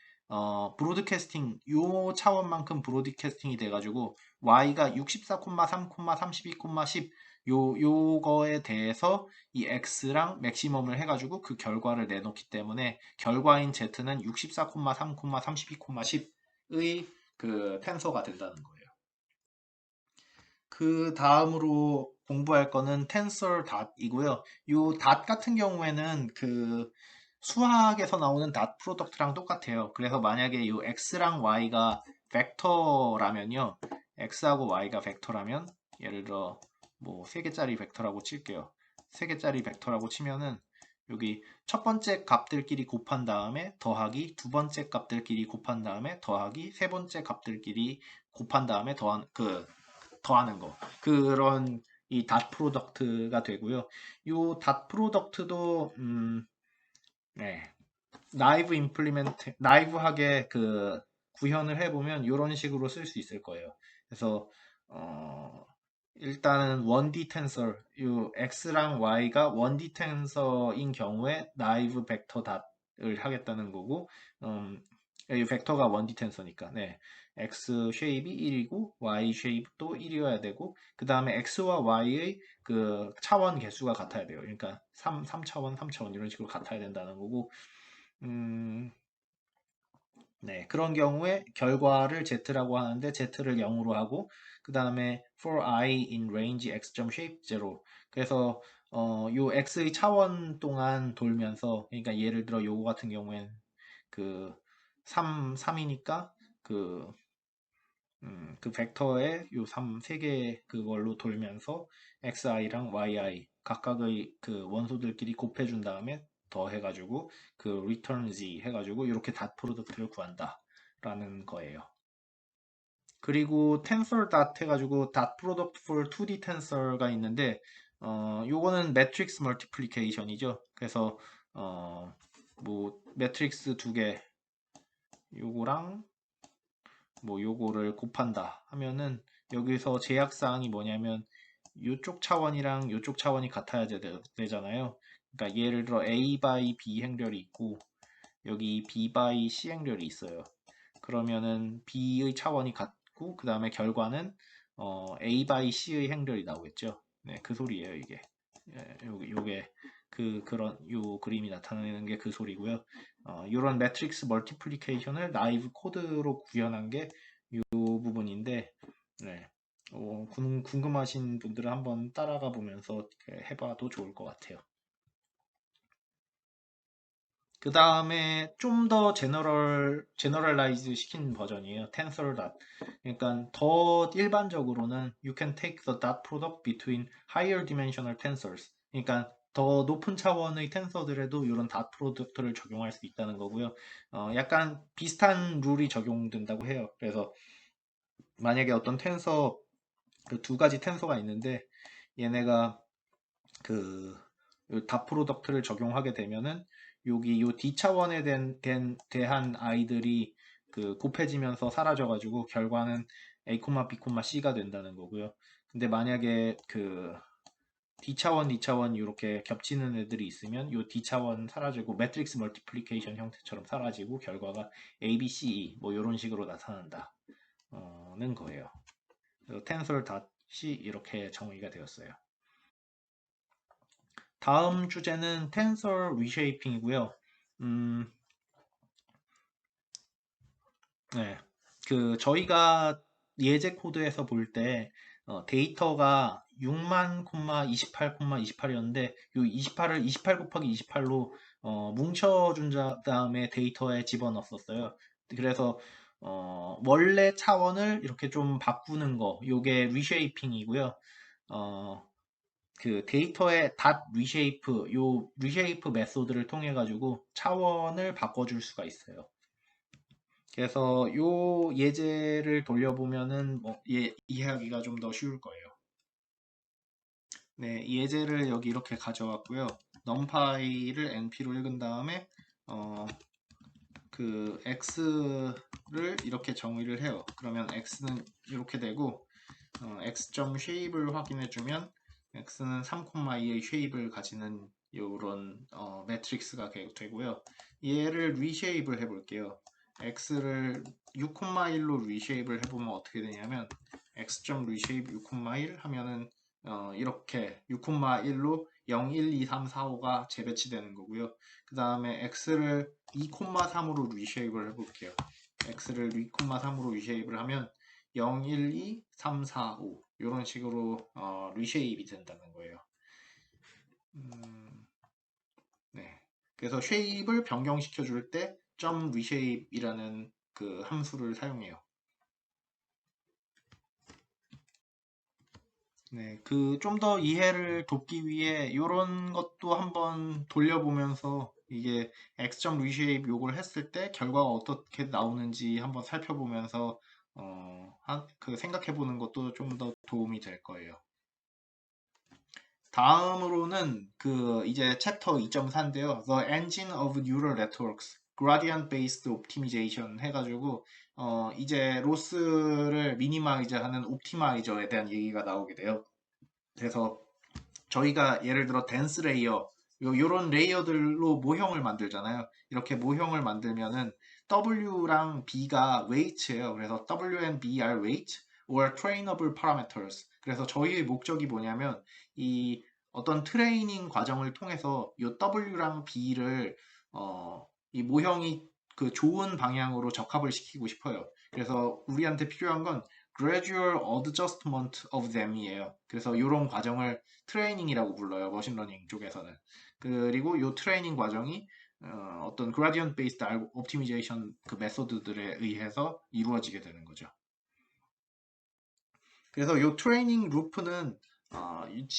브로드캐스팅 요 차원만큼 브로드캐스팅이 돼가지고 y가 64,3, 32,10 요거에 대해서 이 x랑 맥시멈을 해가지고 그 결과를 내놓기 때문에 결과인 z는 64,3, 32, 10의 그 텐서가 된다는 거예요. 그 다음으로 공부할 거는 텐서 닷이고요. 요 닷 같은 경우에는 그 수학에서 나오는 닷 프로덕트랑 똑같아요. 그래서 만약에 요 x랑 y가 벡터라면요. x하고 y가 벡터라면 예를 들어 뭐 3개짜리 벡터라고 칠게요. 3개짜리 벡터라고 치면은 여기 첫 번째 값들끼리 곱한 다음에 더하기 두 번째 값들끼리 곱한 다음에 더하기 세 번째 값들끼리 곱한 다음에 더하는 거. 그런 이 닷 프로덕트가 되고요. 이 닷 프로덕트도 네. 나이브하게 그 구현을 해보면 이런 식으로 쓸 수 있을 거예요. 그래서 어, 일단은 1D 텐서, 이 x랑 y가 1D 텐서인 경우에 나이브 벡터 닷을 하겠다는 거고, 이 벡터가 1D 텐서니까, 네. x 쉐입이 1이고 y 쉐입도 1이어야 되고, 그 다음에 x와 y의 그 차원 개수가 같아야 돼요. 그러니까 3차원, 3차원 이런 식으로 같아야 된다는 거고, 음, 네, 그런 경우에 결과를 z라고 하는데 z를 0으로 하고 그 다음에 for i in range x.shape 0 그래서 요 x의 차원 동안 돌면서 그러니까 예를 들어 요거 같은 경우엔 그 3이니까 그, 그 벡터의 요 3개 그걸로 돌면서 xi랑 yi 각각의 그 원소들끼리 곱해준 다음에 더해가지고 그 return z 해가지고 이렇게 닷 프로덕트를 구한다라는 거예요. 그리고 tensor dot 해가지고 dot product for 2D tensor가 있는데 요거는 매트릭스 멀티플리케이션이죠. 그래서 뭐 매트릭스 두 개 요거랑 뭐 요거를 곱한다 하면은 여기서 제약사항이 뭐냐면 요쪽 차원이랑 요쪽 차원이 같아야 되잖아요. 그러니까 예를 들어 A by B 행렬이 있고 여기 B by C 행렬이 있어요. 그러면은 B의 차원이 같고 그 다음에 결과는 A by C의 행렬이 나오겠죠. 네, 그 소리예요 이게. 예, 요게 그런 요 그림이 나타내는 게 그 소리고요. 이런 매트릭스 멀티플리케이션을 나이브 코드로 구현한 게 이 부분인데, 네. 궁금하신 분들은 한번 따라가 보면서 해봐도 좋을 것 같아요. 그 다음에 좀 더 제너럴라이즈 시킨 버전이에요. tensor dot. 그러니까 더 일반적으로는 you can take the dot product between higher dimensional tensors. 그러니까 더 높은 차원의 텐서들에도 이런 dot 프로덕트를 적용할 수 있다는 거고요. 약간 비슷한 룰이 적용된다고 해요. 그래서 만약에 어떤 텐서 그 두 가지 텐서가 있는데 얘네가 그 다 프로덕트를 적용하게 되면은 여기 요 D 차원에 대한 아이들이 그 곱해지면서 사라져가지고 결과는 A, B, C가 된다는 거고요. 근데 만약에 그 D 차원, D 차원 이렇게 겹치는 애들이 있으면 요 D 차원 사라지고 매트릭스 멀티플리케이션 형태처럼 사라지고 결과가 A, B, C, E 뭐 이런 식으로 나타난다는 거예요. 텐솔 닷이 이렇게 정의가 되었어요. 다음 주제는 텐서 리쉐이핑이고요. 음, 네. 그 저희가 예제 코드에서 볼 때 데이터가 6만 28, 28이었는데 이 28을 28 곱하기 28로 뭉쳐준 다음에 데이터에 집어넣었어요. 그래서 원래 차원을 이렇게 좀 바꾸는 거, 요게 리쉐이핑이고요. 어, 그 데이터의 닷 리쉐이프, 요 리쉐이프 메소드를 통해 가지고 차원을 바꿔줄 수가 있어요. 그래서 요 예제를 돌려보면은 뭐 이해하기가 좀 더 쉬울 거예요. 네, 예제를 여기 이렇게 가져왔고요. numpy를 np로 읽은 다음에 그 x를 이렇게 정의를 해요. 그러면 x는 이렇게 되고 x.shape을 확인해주면 x는 3,2의 쉐입을 가지는 이런 매트릭스가 되고요. 얘를 리쉐입을 해볼게요. x를 6,1로 리쉐입을 해보면 어떻게 되냐면 x.reshape 6,1 하면은 이렇게 6,1로 0, 1, 2, 3, 4, 5가 재배치되는 거고요. 그 다음에 x를 2,3으로 리쉐입을 해볼게요. x를 2,3으로 리쉐입을 하면 0, 1, 2, 3, 4, 5 이런 식으로 리쉐입이 된다는 거예요. 네. 그래서 쉐입을 변경시켜 줄 때 .reshape이라는 그 함수를 사용해요. 네, 그 좀 더 이해를 돕기 위해 이런 것도 한번 돌려보면서 이게 x.reshape 요걸 했을 때 결과가 어떻게 나오는지 한번 살펴보면서 그 생각해 보는 것도 좀 더 도움이 될 거예요. 다음으로는 그 이제 챕터 2.4인데요. The Engine of Neural Networks, Gradient Based Optimization 해가지고 이제 로스를 미니마이즈하는 옵티마이저에 대한 얘기가 나오게 돼요. 그래서 저희가 예를 들어 댄스 레이어 요런 레이어들로 모형을 만들잖아요. 이렇게 모형을 만들면은 W랑 B가 weight예요. 그래서 W and B are weight or trainable parameters. 그래서 저희의 목적이 뭐냐면 이 어떤 트레이닝 과정을 통해서 이 W랑 B를 이 모형이 그 좋은 방향으로 적합을 시키고 싶어요. 그래서 우리한테 필요한 건 gradual adjustment of them이에요. 그래서 이런 과정을 트레이닝이라고 불러요. 머신러닝 쪽에서는. 그리고 이 트레이닝 과정이 어떤 gradient based optimization 그 메소드들에 의해서 이루어지게 되는 거죠. 그래서 이 트레이닝 루프는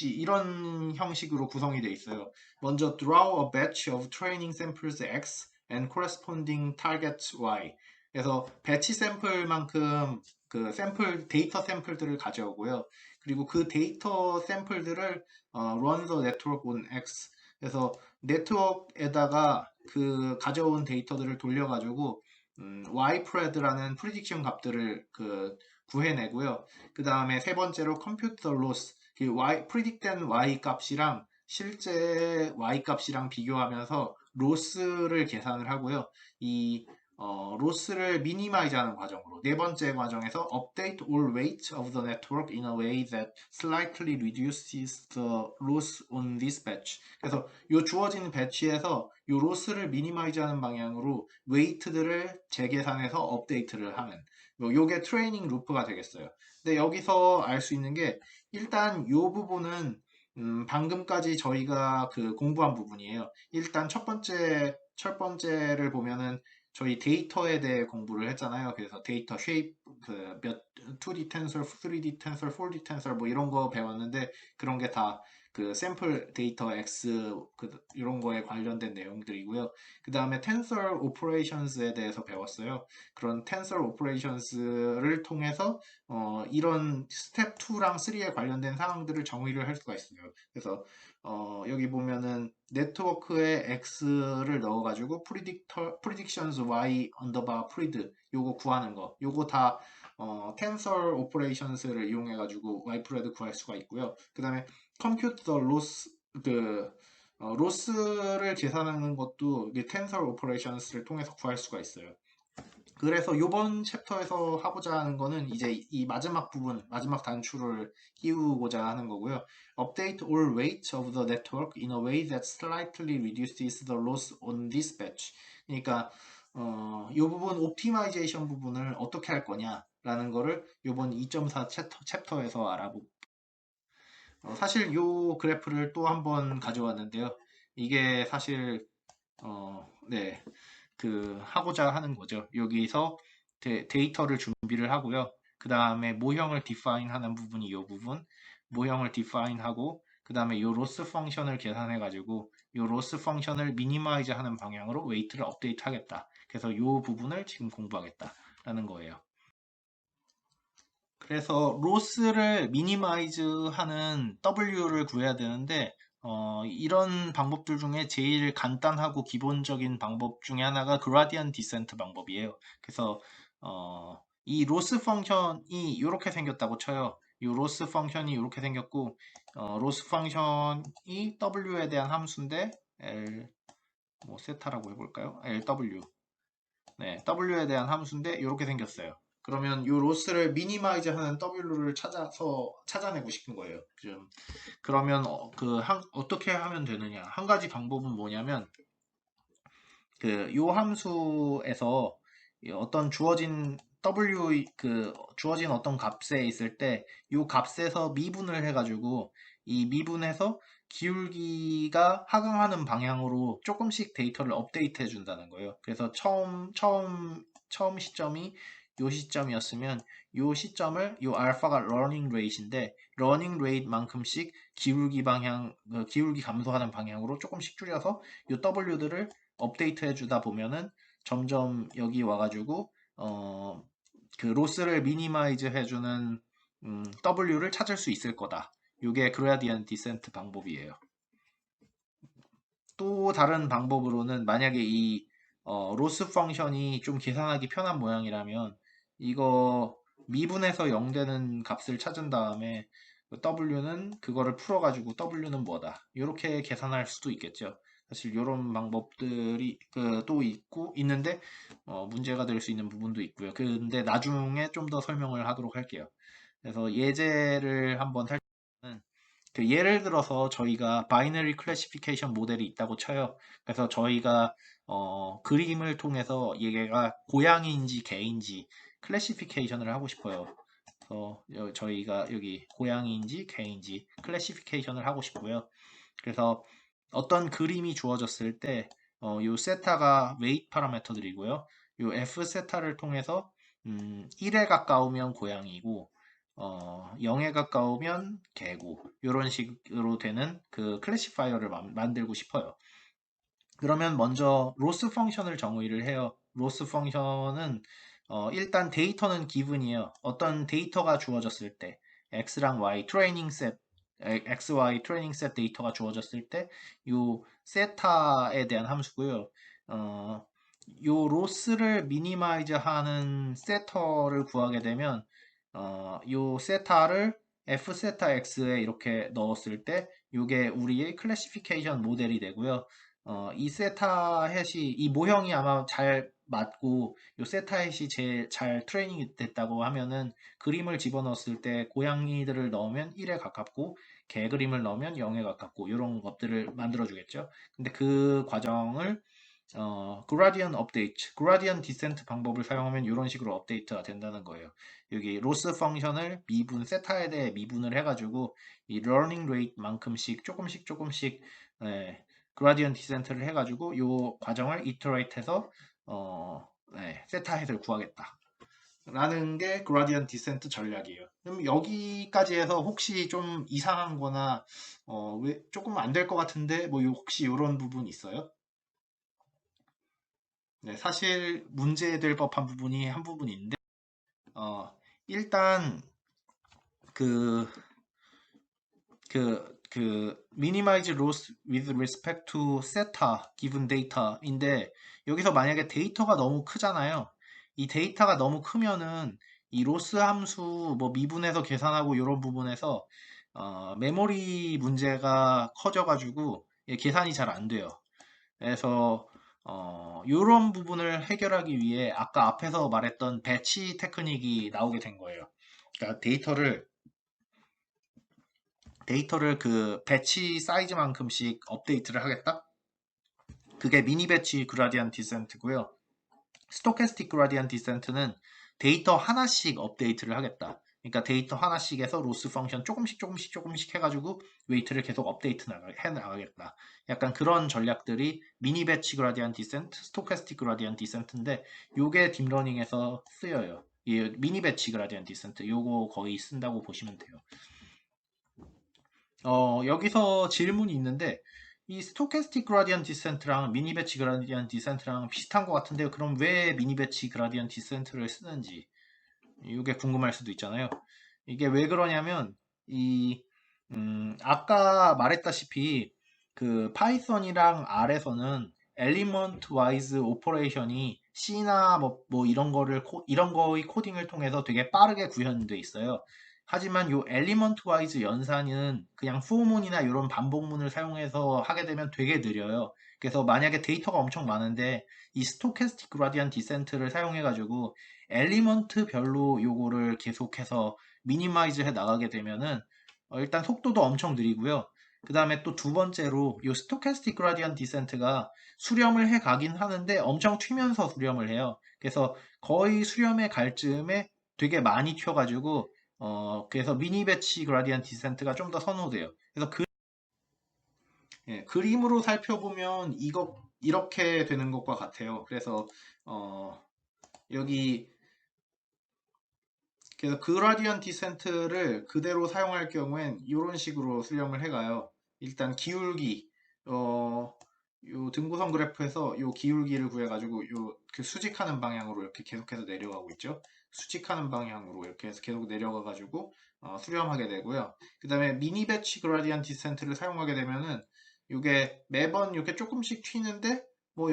이런 형식으로 구성이 되어 있어요. 먼저 draw a batch of training samples X and corresponding target Y. 그래서 배치 샘플만큼 그 샘플 데이터 샘플들을 가져오고요. 그리고 그 데이터 샘플들을 run the network on X. 그래서 네트워크에다가 그 가져온 데이터들을 돌려가지고 Ypred라는 프리딕션 값들을 그 구해내고요. 그 다음에 세 번째로 컴퓨터 로스, 그 predict된 y 값이랑 실제 y 값이랑 비교하면서 로스를 계산을 하고요. 이 로스를 미니마이즈하는 과정으로 네 번째 과정에서 update all weight of the network in a way that slightly reduces the loss on this batch. 그래서 이 주어진 배치에서 이 로스를 미니마이즈하는 방향으로 웨이트들을 재계산해서 업데이트를 하는 요게 트레이닝 루프가 되겠어요. 근데 여기서 알 수 있는 게 일단 요 부분은 방금까지 저희가 그 공부한 부분이에요. 일단 첫 번째를 보면은 저희 데이터에 대해 공부를 했잖아요. 그래서 데이터 쉐입, 몇 2D 텐서, 3D 텐서, 4D 텐서 뭐 이런 거 배웠는데 그런 게 다 그 샘플 데이터 X 이런 거에 관련된 내용들이고요. 그 다음에 텐서 오퍼레이션스에 대해서 배웠어요. 그런 텐서 오퍼레이션스를 통해서 이런 스텝 2랑 3에 관련된 상황들을 정의를 할 수가 있어요. 그래서 여기 보면은 네트워크에 x를 넣어가지고 predictions y underbar pred 요거 구하는 거 요거 다 tensor operations를 이용해가지고 ypred 구할 수가 있고요. 그 다음에 compute the loss 그 로스를 계산하는 것도 tensor operations를 통해서 구할 수가 있어요. 그래서 이번 챕터에서 하고자 하는 거는 이제 이 마지막 부분, 마지막 단추를 끼우고자 하는 거고요. Update all weight of the network in a way that slightly reduces the loss on this batch. 그러니까 이 부분 옵티마이제이션 부분을 어떻게 할 거냐라는 거를 이번 2.4 챕터에서 알아보고 사실 이 그래프를 또 한번 가져왔는데요. 이게 사실 네. 그 하고자 하는 거죠. 여기서 데이터를 준비를 하고요. 그 다음에 모형을 define 하는 부분이 이 부분, 모형을 define 하고 그 다음에 이 로스 펑션을 계산해 가지고 이 로스 펑션을 미니마이즈 하는 방향으로 웨이트를 업데이트 하겠다. 그래서 이 부분을 지금 공부하겠다라는 거예요. 그래서 로스를 미니마이즈 하는 W를 구해야 되는데 이런 방법들 중에 제일 간단하고 기본적인 방법 중에 하나가 그라디언 디센트 방법이에요. 그래서 이 로스 펑션이 이렇게 생겼다고 쳐요. 이 로스 펑션이 이렇게 생겼고 로스 펑션이 W에 대한 함수인데 L 뭐 세타라고 해볼까요? LW 네, W에 대한 함수인데 이렇게 생겼어요. 그러면 요 로스를 미니마이즈 하는 W를 찾아내고 싶은 거예요. 그러면 어떻게 하면 되느냐? 한 가지 방법은 뭐냐면 요 함수에서 어떤 주어진 어떤 값에 있을 때 요 값에서 미분을 해가지고 이 미분해서 기울기가 하강하는 방향으로 조금씩 데이터를 업데이트 해준다는 거예요. 그래서 처음 시점이 요 시점이었으면 요 시점을 요 알파가 러닝 레이트인데 러닝 레이트만큼씩 기울기 감소하는 방향으로 조금씩 줄여서 요 W들을 업데이트 해주다 보면은 점점 여기 와가지고 그 로스를 미니마이즈 해주는 W를 찾을 수 있을 거다. 이게 그라디언트 디센트 방법이에요. 또 다른 방법으로는 만약에 이 로스 펑션이 좀 계산하기 편한 모양이라면 이거 미분해서 0 되는 값을 찾은 다음에 W는 그거를 풀어가지고 W는 뭐다. 이렇게 계산할 수도 있겠죠. 사실 이런 방법들이 또 있는데 문제가 될 수 있는 부분도 있고요. 근데 나중에 좀 더 설명을 하도록 할게요. 그래서 예제를 한번 살 때는 예를 들어서 저희가 바이너리 클래시피케이션 모델이 있다고 쳐요. 그래서 저희가 그림을 통해서 얘가 고양이인지 개인지 클래시피케이션을 하고 싶어요. 그래서 저희가 여기 고양이인지 개인지 클래시피케이션을 하고 싶고요. 그래서 어떤 그림이 주어졌을 때 요 세타가 웨이트 파라미터들이고요. 요 F 세타를 통해서 1에 가까우면 고양이고 0에 가까우면 개고 이런 식으로 되는 그 클래시파이어를 만들고 싶어요. 그러면 먼저 로스 펑션을 정의를 해요. 로스 펑션은 일단 데이터는 기분이에요. 어떤 데이터가 주어졌을 때 x랑 y 트레이닝 셋 x, y 트레이닝 셋 데이터가 주어졌을 때 요 세타에 대한 함수고요. 요 로스를 미니마이즈 하는 세터를 구하게 되면 요 세타를 f 세타 x에 이렇게 넣었을 때 이게 우리의 클래시피케이션 모델이 되고요. 이 세타 햇이 이 모형이 아마 잘 맞고 요 세타 햇이 제일 잘 트레이닝이 됐다고 하면은 그림을 집어넣었을 때 고양이들을 넣으면 1에 가깝고 개 그림을 넣으면 0에 가깝고 이런 것들을 만들어 주겠죠. 근데 그 과정을 그라디언 업데이트, 그라디언 디센트 방법을 사용하면 이런 식으로 업데이트가 된다는 거예요. 여기 로스 펑션을 세타에 대해 미분을 해가지고 이 러닝 레이트만큼씩 조금씩 그라디언 디센트를 해가지고 이 과정을 이터레이트해서 세타 햇을 구하겠다. 라는 게 그라디언 디센트 전략이에요. 그럼 여기까지 해서 혹시 좀 이상한 거나 왜 조금 안 될 것 같은데 뭐 혹시 이런 부분 있어요? 네, 사실 문제될 법한 부분이 한 부분인데 일단 그 minimize loss with respect to theta given data인데 여기서 만약에 데이터가 너무 크잖아요. 이 데이터가 너무 크면은 이 로스 함수 뭐 미분해서 계산하고 이런 부분에서 메모리 문제가 커져가지고 계산이 잘 안 돼요. 그래서 이런 부분을 해결하기 위해 아까 앞에서 말했던 배치 테크닉이 나오게 된 거예요. 그러니까 데이터를 그 배치 사이즈만큼씩 업데이트를 하겠다? 그게 미니 배치 그라디안 디센트고요. 스토캐스틱 그라디안 디센트는 데이터 하나씩 업데이트를 하겠다. 그러니까 데이터 하나씩에서 로스 펑션 조금씩 해가지고 웨이트를 계속 해 나가겠다. 약간 그런 전략들이 미니 배치 그라디안 디센트, 스토캐스틱 그라디안 디센트인데 요게 딥러닝에서 쓰여요. 이 미니 배치 그라디안 디센트 요거 거의 쓴다고 보시면 돼요. 여기서 질문이 있는데 이 스토캐스틱 그라디언 디센트랑 미니 배치 그라디언 디센트랑 비슷한 것 같은데요. 그럼 왜 미니 배치 그라디언 디센트를 쓰는지 이게 궁금할 수도 있잖아요. 이게 왜 그러냐면 아까 말했다시피 그 파이썬이랑 R에서는 엘리먼트 와이즈 오퍼레이션이 C나 뭐 이런 거의 코딩을 통해서 되게 빠르게 구현돼 있어요. 하지만 요 엘리먼트 와이즈 연산은 그냥 포문이나 이런 반복문을 사용해서 하게 되면 되게 느려요. 그래서 만약에 데이터가 엄청 많은데 이 스토캐스틱 그라디언 디센트를 사용해가지고 엘리먼트별로 요거를 계속해서 미니마이즈 해 나가게 되면은 일단 속도도 엄청 느리고요. 그 다음에 또 두 번째로 이 스토캐스틱 그라디언 디센트가 수렴을 해 가긴 하는데 엄청 튀면서 수렴을 해요. 그래서 거의 수렴에 갈 즈음에 되게 많이 튀어가지고 그래서 미니 배치 그라디언 디센트가 좀 더 선호돼요. 그래서 그림으로 살펴보면 이거 이렇게 되는 것과 같아요. 그래서 어, 여기 그래서 그라디언 디센트를 그대로 사용할 경우엔 이런 식으로 수렴을 해가요. 일단 기울기, 요 등고선 그래프에서 요 기울기를 구해가지고 요 그 수직하는 방향으로 이렇게 계속해서 내려가고 있죠. 수직하는 방향으로 이렇게 해서 계속 내려가가지고 수렴하게 되고요. 그 다음에 미니 배치 그라디언 디센트를 사용하게 되면은 이게 매번 이렇게 조금씩 튀는데 뭐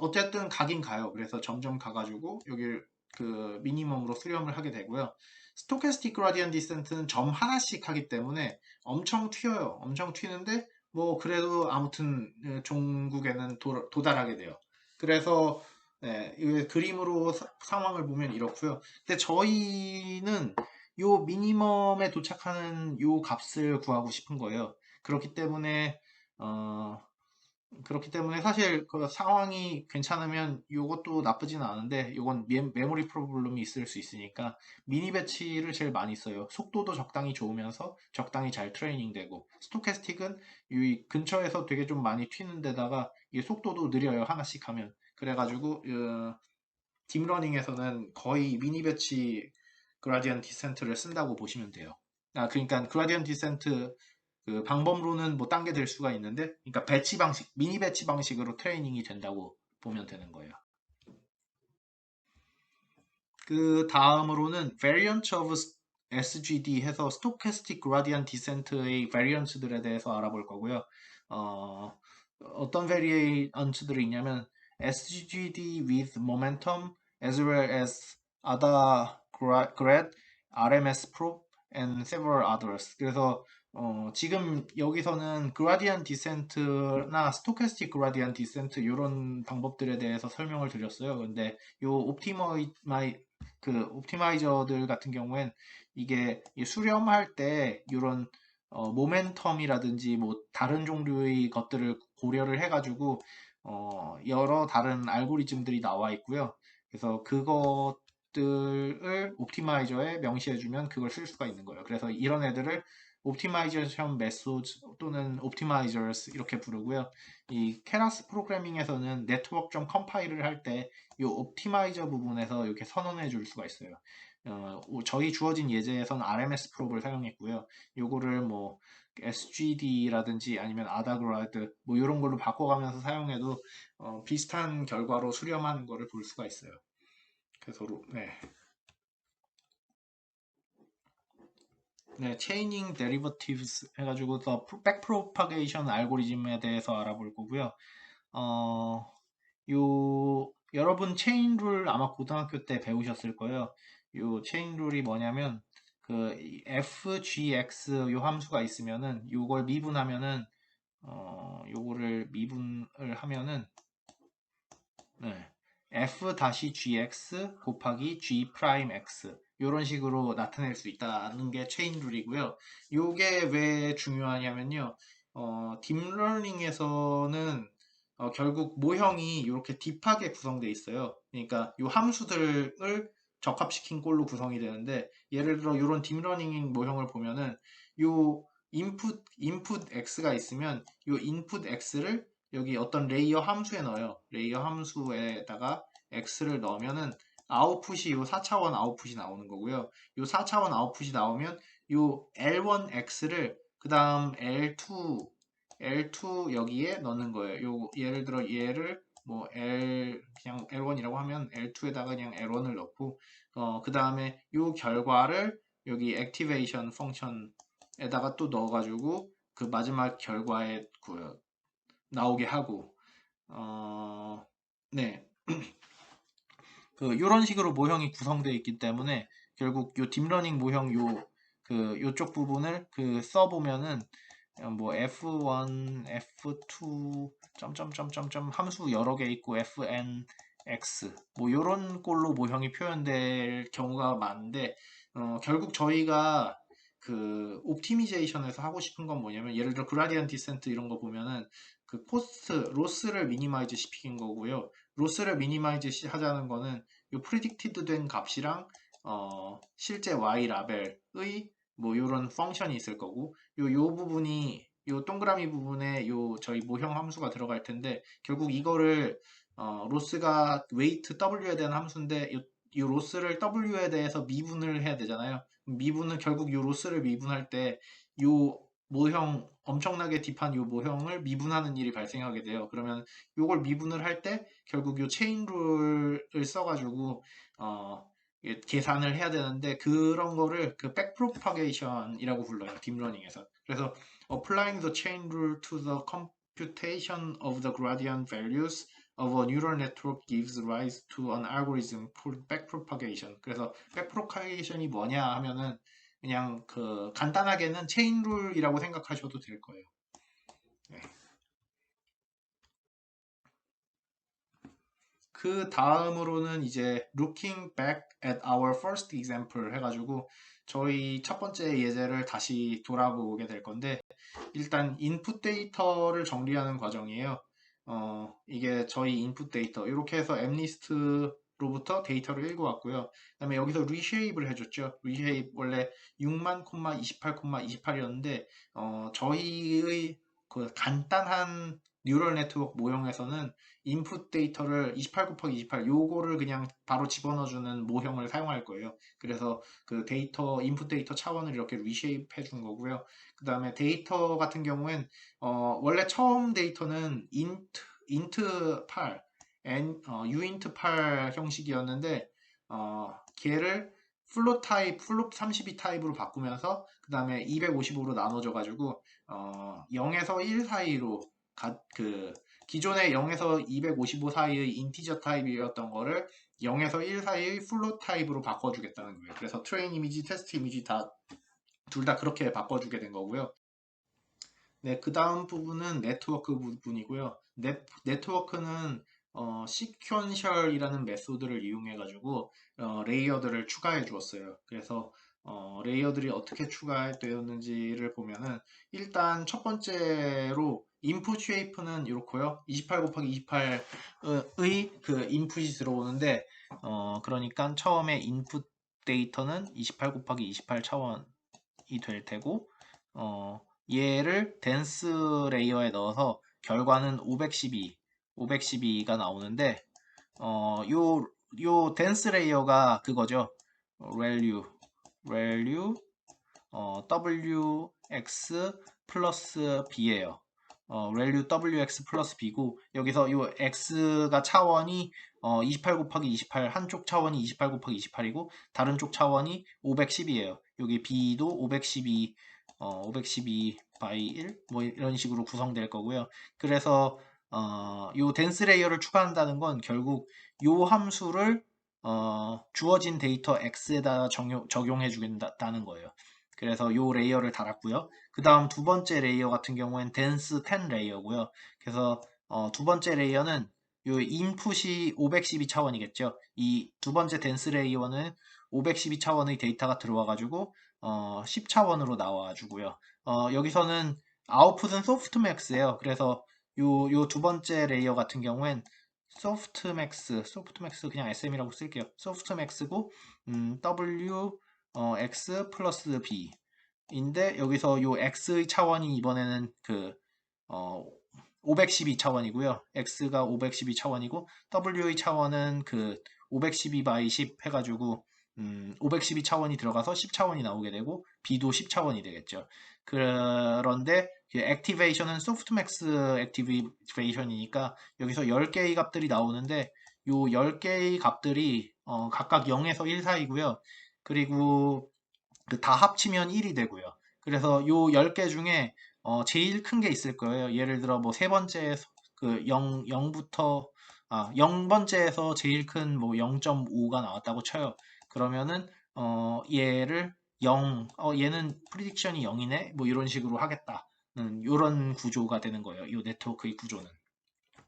어쨌든 가긴 가요. 그래서 점점 가가지고 여기 그 미니멈으로 수렴을 하게 되고요. 스토캐스틱 그라디언 디센트는 점 하나씩 하기 때문에 엄청 튀어요. 엄청 튀는데 뭐 그래도 아무튼 종국에는 도달하게 돼요. 그래서 네, 이 그림으로 상황을 보면 이렇고요. 근데 저희는 요 미니멈에 도착하는 요 값을 구하고 싶은 거예요. 그렇기 때문에 어, 그렇기 때문에 사실 그 상황이 괜찮으면 이것도 나쁘진 않은데 이건 메모리 프로블럼이 있을 수 있으니까 미니 배치를 제일 많이 써요. 속도도 적당히 좋으면서 적당히 잘 트레이닝 되고 스토캐스틱은 이 근처에서 되게 좀 많이 튀는 데다가 이 속도도 느려요. 하나씩 하면. 그래가지고 딥러닝에서는 거의 미니 배치 그라디언 디센트를 쓴다고 보시면 돼요. 그러니까 그라디언 디센트 그 방법론은 뭐 딴 게 될 수가 있는데, 그러니까 배치 방식, 미니 배치 방식으로 트레이닝이 된다고 보면 되는 거예요. 그 다음으로는 variance of SGD 해서 Stochastic Gradient Descent의 variance들에 대해서 알아볼 거고요. 어떤 variance들이 있냐면 SGD with momentum as well as ADA grad, RMS probe and several others. 그래서 지금 여기서는 그라디언 디센트나 스토캐스틱 그라디언 디센트 이런 방법들에 대해서 설명을 드렸어요. 근데 요 옵티마이저들 같은 경우엔 이게 수렴할 때 이런 모멘텀이라든지 뭐 다른 종류의 것들을 고려를 해가지고 여러 다른 알고리즘들이 나와 있고요. 그래서 그것들을 옵티마이저에 명시해주면 그걸 쓸 수가 있는 거예요. 그래서 이런 애들을 옵티마이제이션 메소드 또는 옵티마이저스 이렇게 부르고요. 이 케라스 프로그래밍에서는 네트워크 좀 컴파일을 할 때 이 옵티마이저 부분에서 이렇게 선언해 줄 수가 있어요. 저희 주어진 예제에서는 RMS 프로브를 사용했고요. 요거를 뭐 SGD라든지 아니면 아다그라드 뭐 이런 걸로 바꿔가면서 사용해도 비슷한 결과로 수렴하는 거를 볼 수가 있어요. 그래서 네. 네, 체이닝 데리버티브스 해가지고 더 백프로파게이션 알고리즘에 대해서 알아볼 거고요. 어, 여러분 체인 룰 아마 고등학교 때 배우셨을 거예요. 요 체인 룰이 뭐냐면 그 fgx 요 함수가 있으면은 요걸 미분하면은 요거를 미분을 하면은 네, f-gx 곱하기 g 프라임 x 이런 식으로 나타낼 수 있다는 게 체인 룰이고요. 요게 왜 중요하냐면요. 딥러닝에서는 결국 모형이 이렇게 딥하게 구성되어 있어요. 그러니까 이 함수들을 적합시킨 꼴로 구성이 되는데 예를 들어 이런 딥러닝 모형을 보면은 요 인풋 x가 있으면 요 인풋 x를 여기 어떤 레이어 함수에 넣어요. 레이어 함수에다가 x를 넣으면은 아웃풋이 요 4차원 아웃풋이 나오는 거고요. 요 4차원 아웃풋이 나오면 요 L1x를 그 다음 L2 여기에 넣는 거예요. 예를 들어 얘를 뭐 그냥 L1이라고 하면 L2에다가 그냥 L1을 넣고 그 다음에 요 결과를 여기 액티베이션 펑션에다가 또 넣어가지고 그 마지막 결과에 나오게 하고 네. 요런 식으로 모형이 구성되어 있기 때문에 결국 요 딥러닝 모형 요쪽 부분을 써보면은 뭐 f1, f2 점점점점점 함수 여러 개 있고 fn x 뭐 요런 꼴로 모형이 표현될 경우가 많은데 결국 저희가 그 옵티미제이션에서 하고 싶은 건 뭐냐면 예를 들어 그라디언 디센트 이런 거 보면은 그 코스트 로스를 미니마이즈 시키는 거고요. 로스를 미니마이즈 하자는 거는 요 프리딕티드 된 값이랑 실제 y 라벨의 뭐 요런 펑션이 있을 거고 요 부분이 요 동그라미 부분에 요 저희 모형 함수가 들어갈 텐데 결국 이거를 로스가 웨이트 W에 대한 함수인데 요 로스를 W에 대해서 미분을 해야 되잖아요. 미분은 결국 요 로스를 미분할 때 요 모형 엄청나게 딥한 요 모형을 미분하는 일이 발생하게 돼요. 그러면 요걸 미분을 할 때 결국 요 체인 룰을 써가지고 계산을 해야 되는데 그런 거를 그 백프로파게이션이라고 불러요. 딥러닝에서. 그래서 applying the chain rule to the computation of the gradient values of a neural network gives rise to an algorithm called backpropagation. 그래서 backpropagation이 뭐냐 하면은 그냥 그 간단하게는 체인 룰이라고 생각하셔도 될 거예요. 네. 그 다음으로는 이제 looking back at our first example 해가지고 저희 첫 번째 예제를 다시 돌아보게 될 건데 일단 인풋 데이터를 정리하는 과정이에요. 이게 저희 인풋 데이터 이렇게 해서 엠리스트로부터 데이터를 읽어왔고요. 그다음에 여기서 reshape을 해줬죠. reshape 원래 6만, 28, 28이었는데 저희의 그 간단한 뉴럴 네트워크 모형에서는 인풋 데이터를 28 곱하기 28 요거를 그냥 바로 집어넣어주는 모형을 사용할 거예요. 그래서 그 데이터 인풋 데이터 차원을 이렇게 리쉐이프 해준 거고요. 그 다음에 데이터 같은 경우엔 원래 처음 데이터는 int 8 uint 8 형식이었는데 걔를 플롯 타입 플롯 32 타입으로 바꾸면서 그 다음에 255로 나눠져 가지고 0에서 1 사이로 그 기존의 0에서 255 사이의 인티저 타입이었던 거를 0에서 1 사이의 플롯 타입으로 바꿔주겠다는 거예요. 그래서 트레인 이미지, 테스트 이미지 둘 다 그렇게 바꿔주게 된 거고요. 네, 그 다음 부분은 네트워크 부분이고요. 네트워크는 시퀀셜이라는 메소드를 이용해 가지고 레이어들을 추가해 주었어요. 그래서 레이어들이 어떻게 추가되었는지를 보면은 일단 첫 번째로 인풋 쉐이프는 이렇고요. 28 곱하기 28의 그 인풋이 들어오는데 그러니까 처음에 인풋 데이터는 28 곱하기 28 차원이 될 테고 얘를 댄스 레이어에 넣어서 결과는 512가 나오는데 요 댄스 레이어가 그거죠. value wx 플러스 b예요. value wx 플러스 b고 여기서 요 x가 차원이 28 곱하기 28 한쪽 차원이 28 곱하기 28이고 다른 쪽 차원이 512예요. 여기 b도 512 by 1 뭐 이런 식으로 구성될 거고요. 그래서 요 댄스 레이어를 추가한다는 건 결국 요 함수를 주어진 데이터 x에다 적용해 주겠다는 거예요. 그래서 요 레이어를 달았고요. 그 다음 두 번째 레이어 같은 경우엔 댄스 10 레이어고요. 그래서 두 번째 레이어는 요 인풋이 512 차원이겠죠. 이 두 번째 댄스 레이어는 512 차원의 데이터가 들어와가지고 10 차원으로 나와주고요. 여기서는 아웃풋은 소프트맥스예요. 그래서 요 두 번째 레이어 같은 경우엔 소프트맥스 그냥 SM이라고 쓸게요. 소프트맥스고 W X 플러스 B 인데 여기서 요 X의 차원이 이번에는 그 512 차원이고요. X가 512 차원이고 W의 차원은 그 512 by 10 해가지고 512 차원이 들어가서 10 차원이 나오게 되고 B도 10 차원이 되겠죠. 그런데 액티베이션은 소프트맥스 액티베이션이니까 여기서 10개의 값들이 나오는데 요 10개의 값들이 각각 0에서 1 사이고요. 그리고 다 합치면 1이 되고요. 그래서 요 10개 중에 제일 큰 게 있을 거예요. 예를 들어 뭐 세 번째 그 0부터 0번째에서 제일 큰 뭐 0.5가 나왔다고 쳐요. 그러면은 얘를 0, 얘는 프리딕션이 0이네. 뭐 이런 식으로 하겠다. 이런 구조가 되는 거예요. 이 네트워크의 구조는.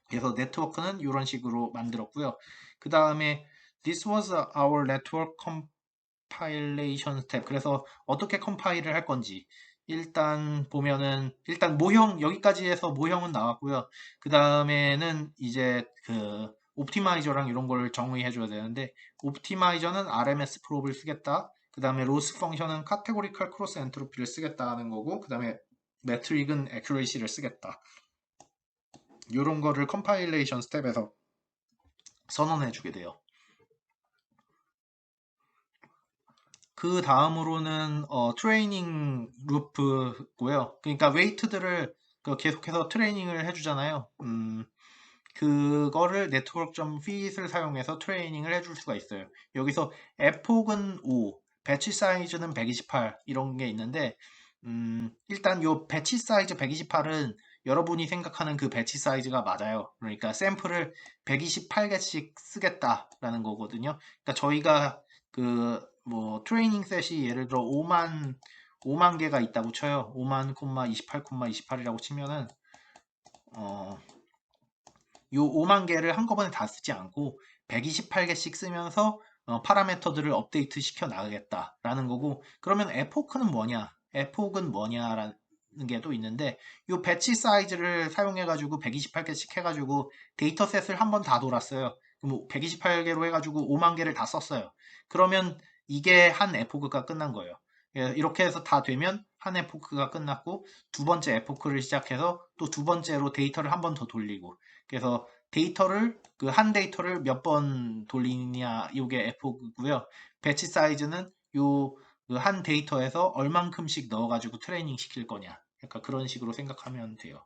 그래서 네트워크는 이런 식으로 만들었고요. 그 다음에 This was our network compilation step. 그래서 어떻게 컴파일을 할 건지 일단 보면은 일단 모형 여기까지 해서 모형은 나왔고요. 그 다음에는 이제 그 옵티마이저랑 이런 걸 정의해 줘야 되는데 옵티마이저는 RMS 프롭을 쓰겠다. 그 다음에 로스 펑션은 카테고리컬 크로스 엔트로피를 쓰겠다 하는 거고 그 다음에 매트릭은 액큐레이시를 쓰겠다. 이런 거를 컴파일레이션 스텝에서 선언해 주게 돼요. 그 다음으로는 트레이닝 루프고요. 그러니까 웨이트들을 계속해서 트레이닝을 해주잖아요. 그거를 network.fit을 사용해서 트레이닝을 해줄 수가 있어요. 여기서 epoch는 5, 배치 사이즈는 128 이런 게 있는데 일단 요 배치 사이즈 128은 여러분이 생각하는 그 배치 사이즈가 맞아요. 그러니까 샘플을 128개씩 쓰겠다라는 거거든요. 그러니까 저희가 그 뭐 트레이닝 셋이 예를 들어 5만 개가 있다고 쳐요. 5만, 28, 28이라고 치면은 어, 요 5만 개를 한꺼번에 다 쓰지 않고 128개씩 쓰면서 파라미터들을 업데이트 시켜 나가겠다라는 거고 그러면 에포크는 뭐냐? 에폭은 뭐냐라는 게 또 있는데 요 배치 사이즈를 사용해 가지고 128개씩 해 가지고 데이터셋을 한 번 다 돌았어요. 그럼 128개로 해 가지고 5만 개를 다 썼어요. 그러면 이게 한 에포크가 끝난 거예요. 예, 이렇게 해서 다 되면 한 에포크가 끝났고 두 번째 에포크를 시작해서 또 두 번째로 데이터를 한 번 더 돌리고 그래서 데이터를 그 한 데이터를 몇 번 돌리느냐 이게 에포고요. 배치 사이즈는 요 그 한 데이터에서 얼만큼씩 넣어가지고 트레이닝 시킬 거냐. 약간 그런 식으로 생각하면 돼요.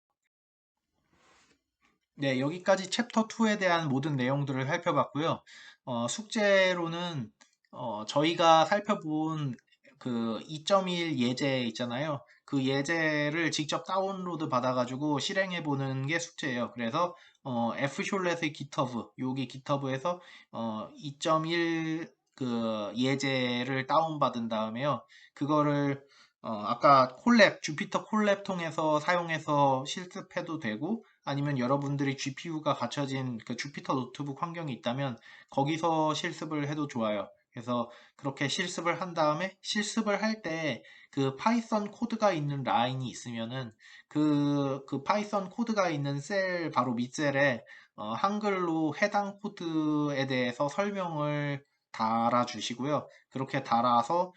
네, 여기까지 챕터 2에 대한 모든 내용들을 살펴봤고요. 숙제로는 저희가 살펴본 그 2.1 예제 있잖아요. 그 예제를 직접 다운로드 받아가지고 실행해 보는 게 숙제예요. 그래서 F쇼렛의 GitHub, 여기 GitHub에서 2.1 그 예제를 다운받은 다음에요. 그거를 아까 콜랩, 주피터 콜랩 통해서 사용해서 실습해도 되고 아니면 여러분들이 GPU가 갖춰진 그 주피터 노트북 환경이 있다면 거기서 실습을 해도 좋아요. 그래서 그렇게 실습을 한 다음에 실습을 할 때 그 파이썬 코드가 있는 라인이 있으면은 그 파이썬 코드가 있는 셀 바로 밑셀에 한글로 해당 코드에 대해서 설명을 달아주시고요. 그렇게 달아서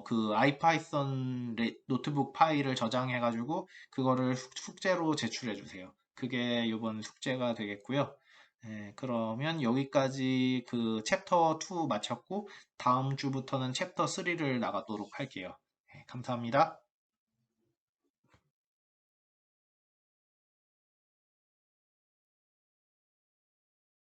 그 아이파이썬 노트북 파일을 저장해가지고 그거를 숙제로 제출해 주세요. 그게 이번 숙제가 되겠고요. 네, 그러면 여기까지 그 챕터 2 마쳤고 다음 주부터는 챕터 3를 나가도록 할게요. 네, 감사합니다.